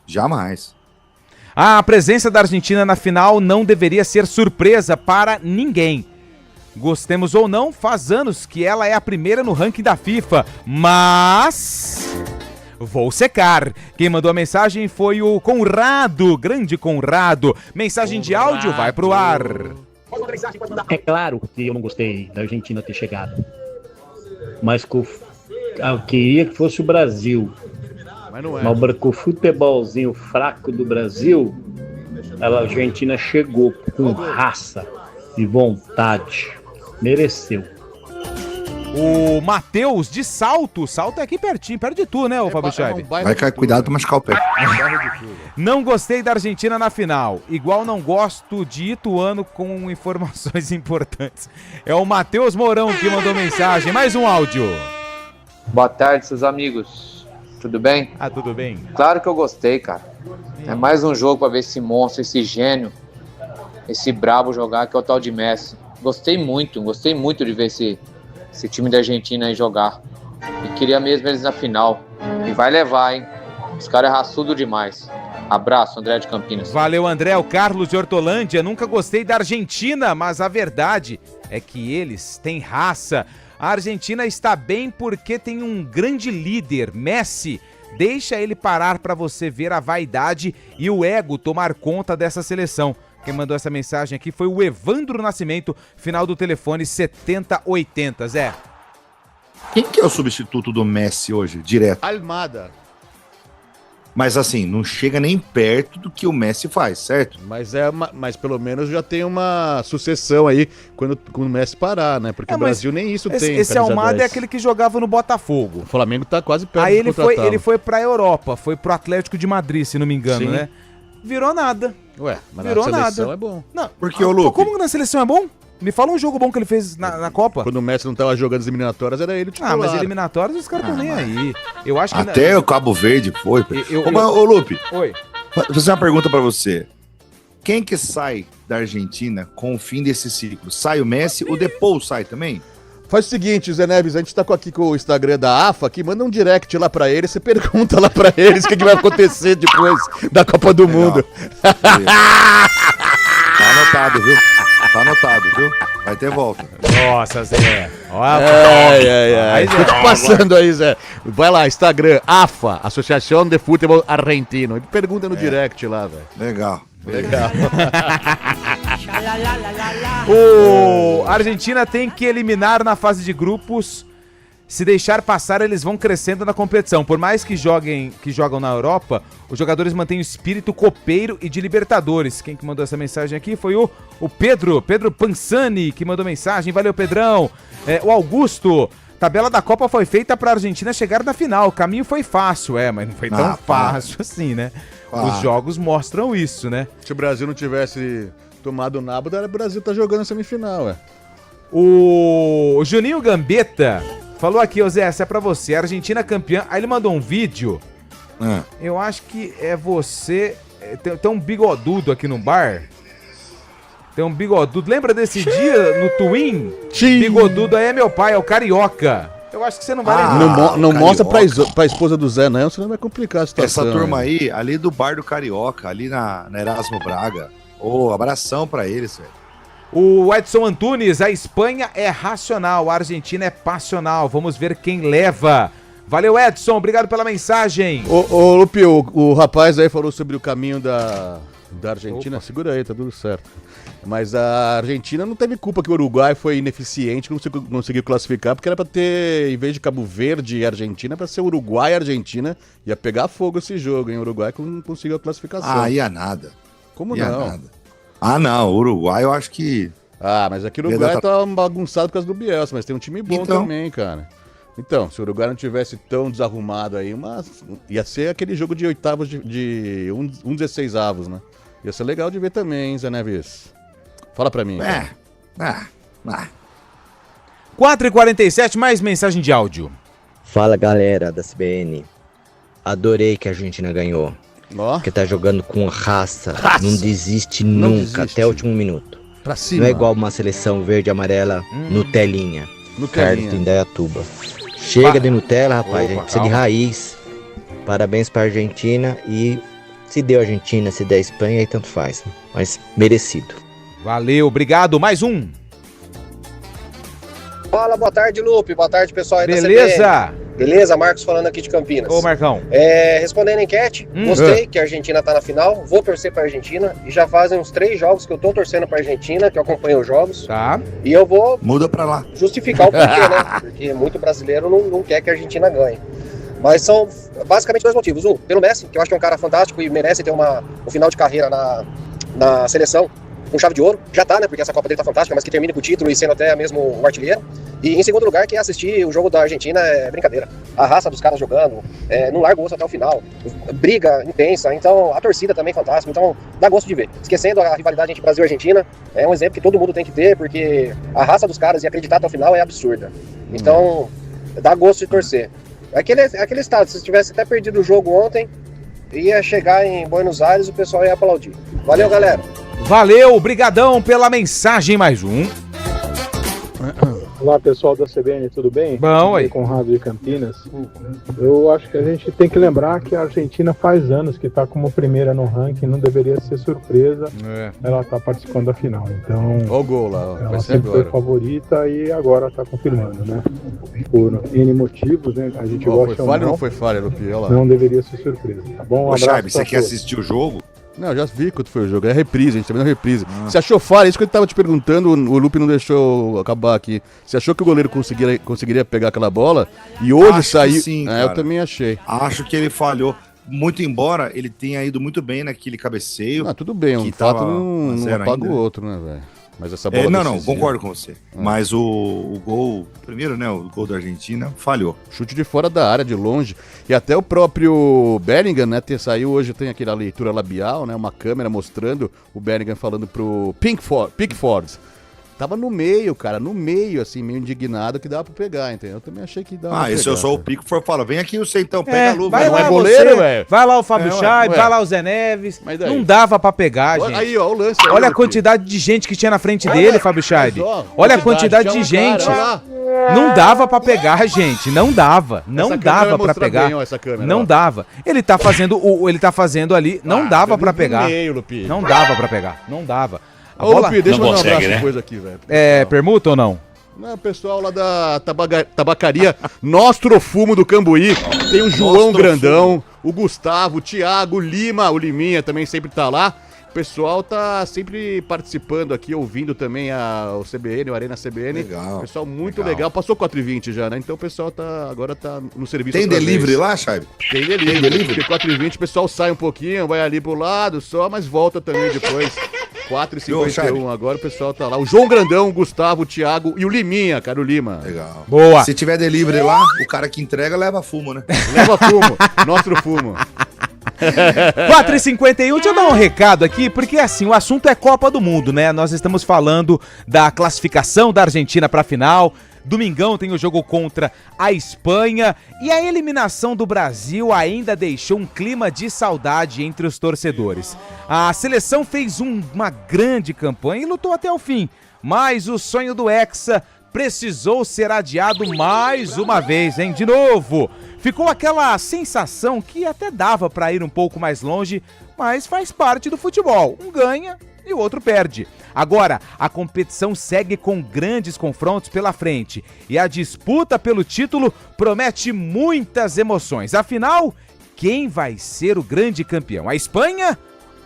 Jamais. A presença da Argentina na final não deveria ser surpresa para ninguém. Gostemos ou não, faz anos que ela é a primeira no ranking da FIFA, mas... vou secar. Quem mandou a mensagem foi o Conrado, grande Conrado. Mensagem de áudio vai pro ar. É claro que eu não gostei da Argentina ter chegado, mas eu queria que fosse o Brasil. Mas não é. Mas com o futebolzinho fraco do Brasil, a Argentina chegou com raça e vontade. Mereceu. O Matheus de Salto. Salto é aqui pertinho, perto de tu, né, Fábio Chave? Vai cair, cuidado pra machucar o pé. Não gostei da Argentina na final. Igual não gosto de Ituano com informações importantes. É o Matheus Mourão que mandou mensagem. Mais um áudio. Boa tarde, seus amigos. Tudo bem? Tudo bem. Claro que eu gostei, cara. É mais um jogo pra ver esse monstro, esse gênio, esse brabo jogar, que é o tal de Messi. Gostei muito de ver esse time da Argentina aí jogar. E queria mesmo eles na final. E vai levar, hein? Os caras é raçudo demais. Abraço, André de Campinas. Valeu, André. O Carlos de Hortolândia. Nunca gostei da Argentina, mas a verdade é que eles têm raça. A Argentina está bem porque tem um grande líder, Messi. Deixa ele parar para você ver a vaidade e o ego tomar conta dessa seleção. Quem mandou essa mensagem aqui foi o Evandro Nascimento, final do telefone 7080, Zé. Quem que é o substituto do Messi hoje, direto? Almada. Mas assim, não chega nem perto do que o Messi faz, certo? Mas pelo menos já tem uma sucessão aí quando o Messi parar, né? Porque o Brasil nem isso tem. Esse Almada é aquele que jogava no Botafogo. O Flamengo tá quase perto. Aí ele foi pra Europa, foi pro Atlético de Madrid, se não me engano, Sim. né? Virou nada. Ué, mas virou na seleção nada. é bom. Não. Porque o Lupe... Como que na seleção é bom? Me fala um jogo bom que ele fez na Copa. Quando o Messi não tava jogando as eliminatórias, era ele o titular. Mas eliminatórias os caras estão nem aí. Eu acho que até o Cabo Verde foi. Ô, Lupe, Oi. Vou fazer uma pergunta pra você. Quem que sai da Argentina com o fim desse ciclo? Sai o Messi, o Depou sai também? Faz o seguinte, Zé Neves, a gente tá aqui com o Instagram da AFA aqui, manda um direct lá pra eles, você pergunta lá pra eles o que vai acontecer depois da Copa do Mundo. Tá anotado, viu? Tá anotado, viu? Vai ter volta. Nossa, Zé. Tô te passando aí, Zé. Vai lá, Instagram, AFA, Associação de Futebol Argentino. Pergunta no direct lá, velho. Legal. A Argentina tem que eliminar na fase de grupos. Se deixar passar, eles vão crescendo na competição. Por mais que jogam na Europa, os jogadores mantêm o espírito copeiro e de Libertadores. Quem que mandou essa mensagem aqui foi o Pedro Pansani, que mandou mensagem. Valeu, Pedrão. O Augusto. Tabela da Copa foi feita para a Argentina chegar na final. O caminho foi fácil, mas não foi tão fácil assim, né? Os jogos mostram isso, né? Se o Brasil não tivesse tomado o nabo, o Brasil tá jogando a semifinal, O Juninho Gambetta falou aqui, Zé, essa é pra você, a Argentina campeã. Aí ele mandou um vídeo. Eu acho que é você. Tem um bigodudo aqui no bar. Tem um bigodudo. Lembra desse dia no Twin? Sim. Bigodudo aí é meu pai, é o Carioca. Eu acho que você não vai lembrar. Não mostra pra esposa do Zé, não, senão vai complicar a situação. Essa turma aí, ali do bar do Carioca, ali na Erasmo Braga. Abração pra eles, velho. O Edson Antunes, a Espanha é racional, a Argentina é passional. Vamos ver quem leva. Valeu, Edson, obrigado pela mensagem. Ô Lupe, o rapaz aí falou sobre o caminho da Argentina. Opa. Segura aí, tá tudo certo. Mas a Argentina não teve culpa que o Uruguai foi ineficiente, não conseguiu classificar, porque era pra ter, em vez de Cabo Verde e Argentina, pra ser Uruguai e Argentina. Ia pegar fogo esse jogo, hein? O Uruguai não conseguiu a classificação. Ah, ia nada. Como ia não? Nada. Ah, não. O Uruguai eu acho que... Ah, mas aqui o Uruguai tá bagunçado por causa do Bielsa, mas tem um time bom também, cara. Então, se o Uruguai não tivesse tão desarrumado aí, ia ser aquele jogo de oitavos de 16avos, né? Ia ser legal de ver também, hein, Zé Neves? Fala pra mim. 4h47, mais mensagem de áudio. Fala, galera da CBN. Adorei que a Argentina ganhou. Porque tá jogando com raça. Não desiste nunca, até o último minuto. Pra cima. Não é igual uma seleção verde e amarela Nutelinha. Carlos em Indaiatuba. Chega de Nutella, rapaz. A gente precisa de raiz. Parabéns pra Argentina. E se deu Argentina, se der Espanha, aí tanto faz. Mas merecido. Valeu, obrigado. Mais um. Fala, boa tarde, Lupe. Boa tarde, pessoal aí da Beleza. CBN. Beleza, Marcos falando aqui de Campinas. Ô, Marcão. Respondendo a enquete, gostei que a Argentina tá na final. Vou torcer pra Argentina. E já fazem uns 3 jogos que eu tô torcendo pra Argentina, que eu acompanho os jogos. Tá. E eu vou... Muda pra lá. Justificar o porquê, né? Porque muito brasileiro não quer que a Argentina ganhe. Mas são basicamente 2 motivos. Um, pelo Messi, que eu acho que é um cara fantástico e merece ter um final de carreira na seleção com chave de ouro. Já tá, né? Porque essa Copa dele tá fantástica, mas que termine com o título e sendo até mesmo um artilheiro. E em segundo lugar, que assistir o jogo da Argentina é brincadeira. A raça dos caras jogando, não larga o osso até o final. Briga intensa, então a torcida também é fantástica. Então dá gosto de ver. Esquecendo a rivalidade entre Brasil e Argentina, é um exemplo que todo mundo tem que ter, porque a raça dos caras e acreditar até o final é absurda. Então dá gosto de torcer. Aquele estado, se tivesse até perdido o jogo ontem, ia chegar em Buenos Aires, o pessoal ia aplaudir. Valeu, galera. Valeu, brigadão pela mensagem. Mais um. Olá, pessoal da CBN, tudo bem? Bom, aí. Conrado de Campinas. Eu acho que a gente tem que lembrar que a Argentina faz anos que está como primeira no ranking, não deveria ser surpresa. Ela está participando da final, então... Olha o gol lá, ela sempre foi favorita e agora está confirmando, né? Por N motivos, né? A gente gosta foi falha ou não foi falha, Lupi? Não deveria ser surpresa, tá bom? Ô, Charles, você quer assistir o jogo? Não, já vi quando foi o jogo. É reprise, a gente tá vendo a reprise. Você achou falha? Isso que eu tava te perguntando, o Lupe não deixou acabar aqui. Você achou que o goleiro conseguiria pegar aquela bola? E hoje saiu. Sim, eu também achei. Acho que ele falhou. Muito embora ele tenha ido muito bem naquele cabeceio. Tudo bem, um fato não apaga o outro, né, velho? Mas essa bola não, concordo com você. Mas o gol, primeiro, né, o gol da Argentina, falhou. Chute de fora da área, de longe. E até o próprio Bellingham, né, saiu hoje, tem aquela leitura labial, né, uma câmera mostrando o Bellingham falando pro Pickford. Tava no meio, cara, assim, meio indignado que dava pra pegar, entendeu? Eu também achei que dava pra pegar. Esse eu sou o Pickford, fala, vem aqui você então, pega a luva. Vai lá, não é goleiro, velho? Vai lá o Fábio Chay, vai lá o Zé Neves. Não dava pra pegar, gente. Aí, ó, o lance. Olha a quantidade de gente que tinha na frente dele, Fábio Chay. Olha a quantidade de gente. Não dava pra pegar, gente. Não dava. Não dava pra pegar. Não dava. Ele tá fazendo ali. Não dava pra pegar. Não dava pra pegar. Não dava. Ô, Lupi, deixa eu mandar um abraço depois aqui, velho. Permuta ou não? Não, o pessoal lá da tabacaria Nostro Fumo do Cambuí. Tem o João Grandão, o Gustavo, o Thiago, o Lima, o Liminha também sempre tá lá. O pessoal tá sempre participando aqui, ouvindo também o CBN, o Arena CBN. Legal. Pessoal muito legal. Passou 4h20 já, né? Então o pessoal agora tá no serviço. Tem delivery lá, Chave? Tem delivery. Porque 4h20 o pessoal sai um pouquinho, vai ali pro lado só, mas volta também depois. 4h51 agora, o pessoal tá lá. O João Grandão, o Gustavo, o Thiago e o Liminha, cara, o Lima. Legal. Boa. Se tiver delivery lá, o cara que entrega leva fumo, né? Leva fumo. Nostro Fumo. 4h51, deixa eu dar um recado aqui, porque assim, o assunto é Copa do Mundo, né? Nós estamos falando da classificação da Argentina pra final. Domingão tem o jogo contra a Espanha e a eliminação do Brasil ainda deixou um clima de saudade entre os torcedores. A seleção fez uma grande campanha e lutou até o fim, mas o sonho do Hexa precisou ser adiado mais uma vez, hein? De novo, ficou aquela sensação que até dava para ir um pouco mais longe, mas faz parte do futebol. Um ganha e o outro perde. Agora, a competição segue com grandes confrontos pela frente e a disputa pelo título promete muitas emoções. Afinal, quem vai ser o grande campeão? A Espanha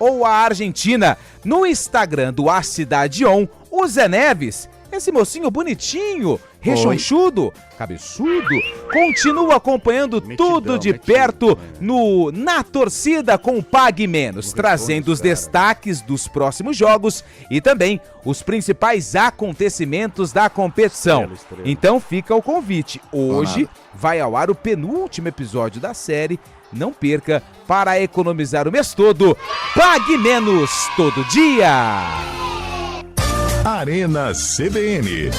ou a Argentina? No Instagram do A Cidade On, o Zé Neves, esse mocinho bonitinho, rechonchudo, cabeçudo, continua acompanhando tudo de perto na torcida com o Pague Menos, trazendo os destaques dos próximos jogos e também os principais acontecimentos da competição. Então fica o convite. Hoje vai ao ar o penúltimo episódio da série. Não perca, para economizar o mês todo. Pague Menos todo dia! Arena CBN.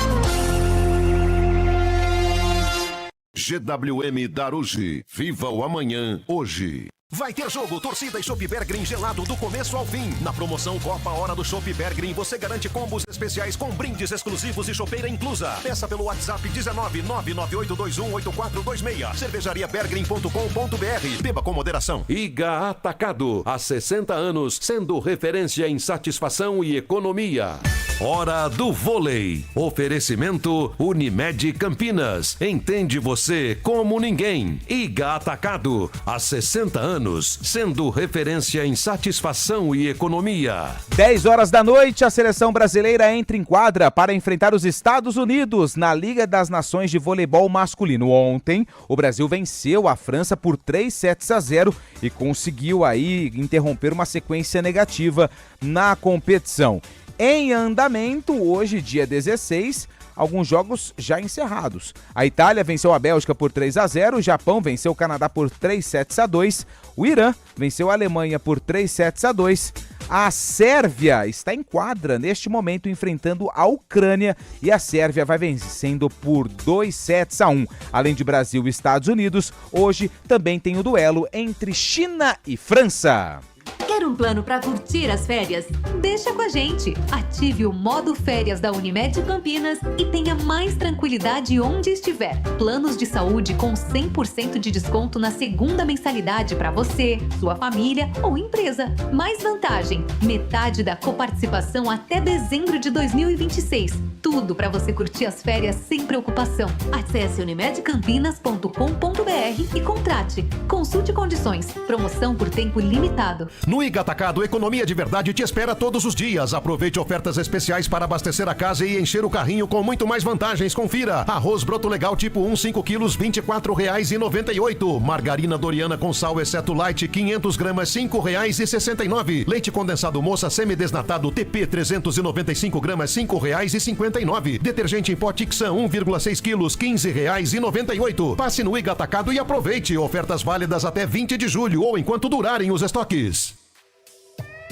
GWM Darugi. Viva o amanhã, hoje. Vai ter jogo, torcida e Chopp Bergrin gelado do começo ao fim. Na promoção Copa Hora do Chopp Bergrin, você garante combos especiais com brindes exclusivos e chopeira inclusa. Peça pelo WhatsApp 19998218426. cervejariabergrin.com.br. Beba com moderação. Iga Atacado, há 60 anos, sendo referência em satisfação e economia. Hora do vôlei. Oferecimento Unimed Campinas. Entende você como ninguém. Iga Atacado, há 60 anos, sendo referência em satisfação e economia. 10 horas da noite, a seleção brasileira entra em quadra para enfrentar os Estados Unidos na Liga das Nações de Voleibol Masculino. Ontem, o Brasil venceu a França por 3-0 e conseguiu aí interromper uma sequência negativa na competição. Em andamento, hoje, dia 16, alguns jogos já encerrados. A Itália venceu a Bélgica por 3-0, o Japão venceu o Canadá por 3-2, o Irã venceu a Alemanha por 3-2, a Sérvia está em quadra neste momento enfrentando a Ucrânia e a Sérvia vai vencendo por 2-1. Além de Brasil e Estados Unidos, hoje também tem o duelo entre China e França. Quer um plano para curtir as férias? Deixa com a gente! Ative o modo férias da Unimed Campinas e tenha mais tranquilidade onde estiver. Planos de saúde com 100% de desconto na segunda mensalidade para você, sua família ou empresa. Mais vantagem, metade da coparticipação até dezembro de 2026. Tudo para você curtir as férias sem preocupação. Acesse unimedcampinas.com.br e contrate. Consulte condições. Promoção por tempo limitado. No Iga Atacado, economia de verdade te espera todos os dias. Aproveite ofertas especiais para abastecer a casa e encher o carrinho com muito mais vantagens. Confira. Arroz broto legal tipo 1, 5 quilos, R$ 24,98. Margarina Doriana com sal exceto light, 500 gramas, R$ 5,69. Leite condensado moça semidesnatado TP 395 gramas, R$ 5,59. Detergente em pó Tixan 1,6 quilos, R$ 15,98. Passe no Iga Atacado e aproveite. Ofertas válidas até 20 de julho ou enquanto durarem os estoques.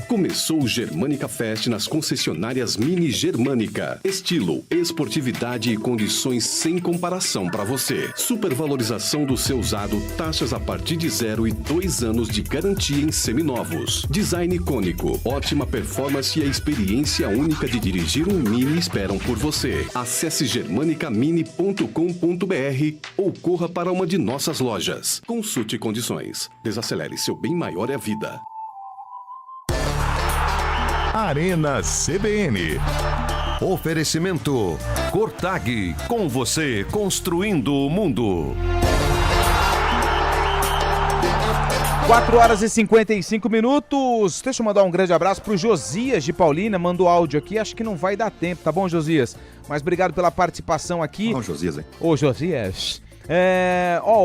Começou o Germânica Fest nas concessionárias Mini Germânica. Estilo, esportividade e condições sem comparação para você. Supervalorização do seu usado, taxas a partir de 0 e 2 anos de garantia em seminovos. Design icônico, ótima performance e a experiência única de dirigir um Mini esperam por você. Acesse germanicamini.com.br ou corra para uma de nossas lojas. Consulte condições. Desacelere, seu bem maior é a vida. Arena CBN. Oferecimento Cortag, com você construindo o mundo. 4 horas e 55 minutos. Deixa eu mandar um grande abraço pro Josias de Paulínia, mandou áudio aqui, acho que não vai dar tempo, tá bom, Josias? Mas obrigado pela participação aqui. Ô, Josias, hein? Ô, Josias.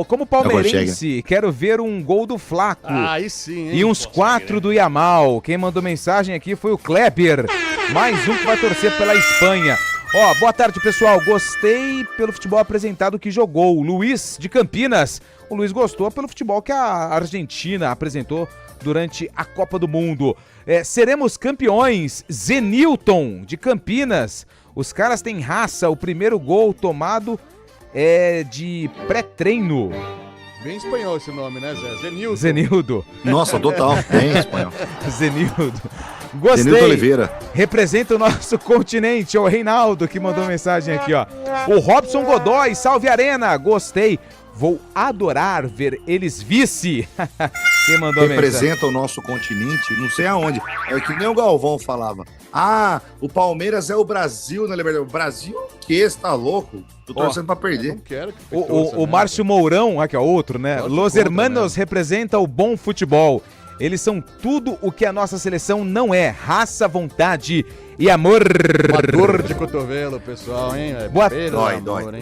Como palmeirense, quero ver um gol do Flaco. Aí sim, hein? E uns 4 do Yamal. Quem mandou mensagem aqui foi o Kleber. Mais um que vai torcer pela Espanha. Boa tarde, pessoal. Gostei pelo futebol apresentado que jogou. O Luiz de Campinas. O Luiz gostou pelo futebol que a Argentina apresentou durante a Copa do Mundo. Seremos campeões. Zenilton de Campinas. Os caras têm raça. O primeiro gol tomado é de pré-treino. Bem espanhol esse nome, né, Zé? Zenildo. Zenildo. Nossa, total. Bem espanhol. Zenildo. Gostei. Zenildo Oliveira. Representa o nosso continente. O Reinaldo que mandou mensagem aqui, ó. O Robson Godoy, salve Arena. Gostei. Vou adorar ver eles vice. Quem mandou mensagem? Representa o nosso continente, não sei aonde. É que nem o Galvão falava. O Palmeiras é o Brasil na Libertadores. O Brasil que está louco? Tô torcendo pra perder. Não quero que o Márcio Mourão, aqui é outro, né? Los Hermanos representa o bom futebol. Eles são tudo o que a nossa seleção não é. Raça, vontade e amor. Uma dor de cotovelo, pessoal, hein?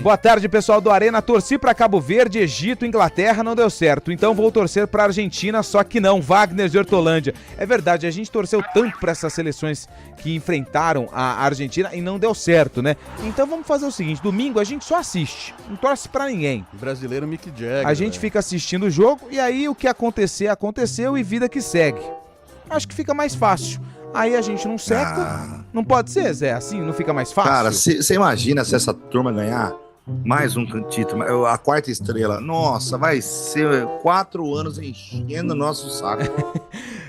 Boa tarde, pessoal do Arena. Torci pra Cabo Verde, Egito, Inglaterra, não deu certo. Então vou torcer pra Argentina, só que não. Wagner de Hortolândia. É verdade, a gente torceu tanto pra essas seleções que enfrentaram a Argentina e não deu certo, né? Então vamos fazer o seguinte, domingo a gente só assiste, não torce pra ninguém. Brasileiro Mick Jagger. A gente fica assistindo o jogo e aí o que acontecer, aconteceu e vida que segue. Acho que fica mais fácil. Aí a gente não seca. Não pode ser, Zé? Assim não fica mais fácil? Cara, você imagina se essa turma ganhar mais um título, a quarta estrela. Nossa, vai ser 4 anos enchendo o nosso saco.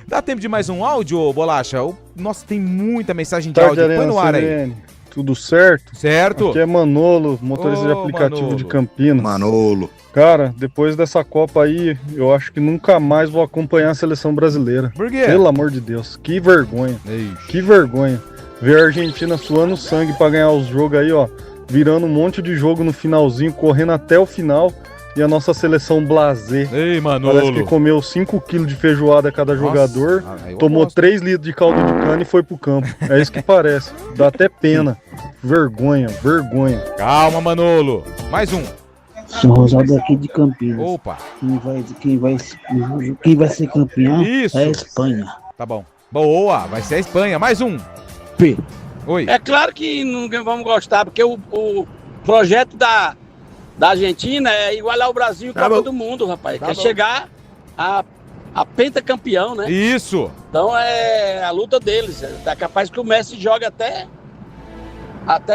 Dá tempo de mais um áudio, Bolacha? Nossa, tem muita mensagem de áudio. Põe no ar aí. Tudo certo? Certo. Aqui é Manolo, motorista de aplicativo Manolo. De Campinas. Manolo. Cara, depois dessa Copa aí, eu acho que nunca mais vou acompanhar a seleção brasileira. Por quê? Pelo amor de Deus, que vergonha. Eixe. Que vergonha. Ver a Argentina suando sangue pra ganhar os jogos aí, ó. Virando um monte de jogo no finalzinho, correndo até o final. E a nossa seleção blasé. Ei, Manolo. Parece que comeu 5 kg de feijoada cada jogador, tomou 3 litros de caldo de cana e foi pro campo. É isso que parece. Dá até pena. Vergonha, vergonha. Calma, Manolo. Mais um. Sou Rosado aqui de Campinas. Opa. Quem vai ser campeão Isso. é a Espanha. Tá bom. Boa, vai ser a Espanha. Mais um. P. Oi. É claro que não vamos gostar, porque o projeto da Argentina é igualar o Brasil e Copa do Mundo, rapaz. Quer chegar a pentacampeão, né? Isso. Então é a luta deles. É capaz que o Messi jogue até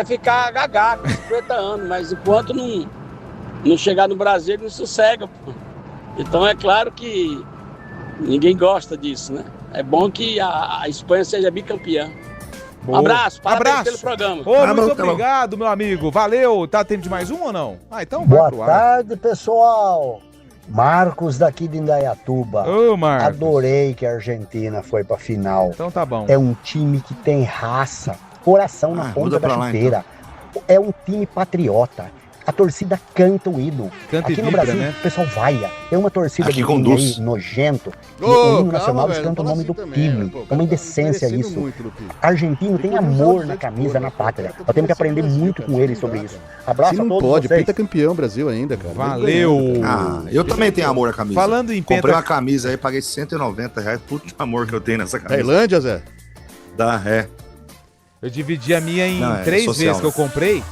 ficar gagá com 50 anos, mas enquanto não chegar no Brasil, ele não sossega. Pô. Então é claro que ninguém gosta disso, né? É bom que a Espanha seja bicampeã. Um abraço, parabéns pelo programa. Muito obrigado, meu amigo. Valeu. Tá tempo de mais um ou não? Então vai Boa pro ar. tarde, pessoal. Marcos daqui de Indaiatuba. Ô, Marcos. Adorei que a Argentina foi pra final. Então tá bom. É um time que tem raça, coração na ponta da chuteira. É um time patriota. A torcida canta o hino. Canta aqui e no vibra, Brasil, né? o pessoal vaia. É uma torcida aqui de time aí nojento. No hino nacional eles cantam o nome do time. É uma indecência isso. Argentino tem amor na camisa, na pátria. Nós temos que aprender muito com eles sobre isso. Abraço a todos pode, vocês. pentacampeão Brasil ainda, cara. Valeu. Eu também tenho amor à camisa. Falando em Comprei uma camisa aí, paguei R$190. Puta amor que eu tenho nessa camisa. Tailândia, Zé? Eu dividi a minha em 3 vezes que eu comprei.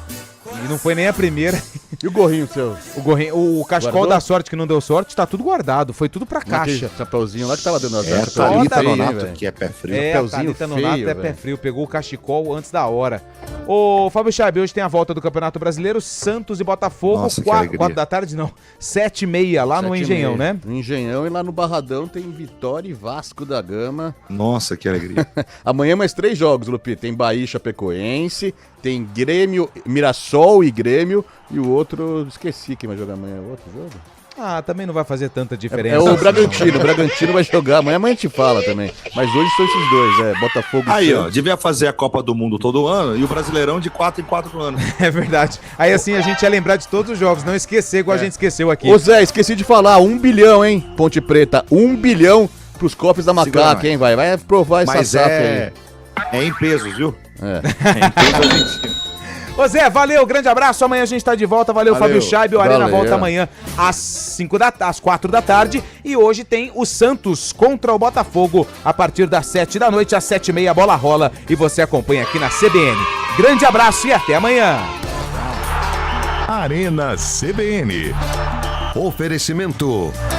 E não foi nem a primeira. E o gorrinho seu? O cachecol da sorte que não deu sorte, tá tudo guardado. Foi tudo pra caixa. Chapeuzinho lá que tava dentro da caixa. Thalita Nonato, que é pé frio. Thalita Nonato é pé frio. Pegou o cachecol antes da hora. Ô, Fábio Chabe, hoje tem a volta do Campeonato Brasileiro. Santos e Botafogo. 4 da tarde, não. 7h30 lá no Engenhão, né? No Engenhão e lá no Barradão tem Vitória e Vasco da Gama. Nossa, que alegria. Amanhã mais 3 jogos, Lupi. Tem Bahia e Chapecoense. Tem Grêmio, Mirassol e Grêmio. E o outro, esqueci quem vai jogar amanhã. O outro jogo? Também não vai fazer tanta diferença. É o Bragantino. O Bragantino vai jogar. Amanhã a gente fala também. Mas hoje são esses dois, Botafogo e Aí, ó, devia fazer a Copa do Mundo todo ano e o Brasileirão de 4 em 4 anos. É verdade. Aí assim a gente ia lembrar de todos os jogos, não esquecer igual a gente esqueceu aqui. Ô Zé, esqueci de falar, 1 bilhão, hein? Ponte Preta, 1 bilhão pros cofres da macaca, hein? Vai aprovar essa SAF aí. É em pesos, viu? É em pesos argentino. Ô Zé, valeu, grande abraço, amanhã a gente tá de volta, valeu Fábio Chaib, o Arena volta amanhã às 4 da tarde e hoje tem o Santos contra o Botafogo a partir das 7 da noite, às 7h30 a bola rola e você acompanha aqui na CBN. Grande abraço e até amanhã. Arena CBN. Oferecimento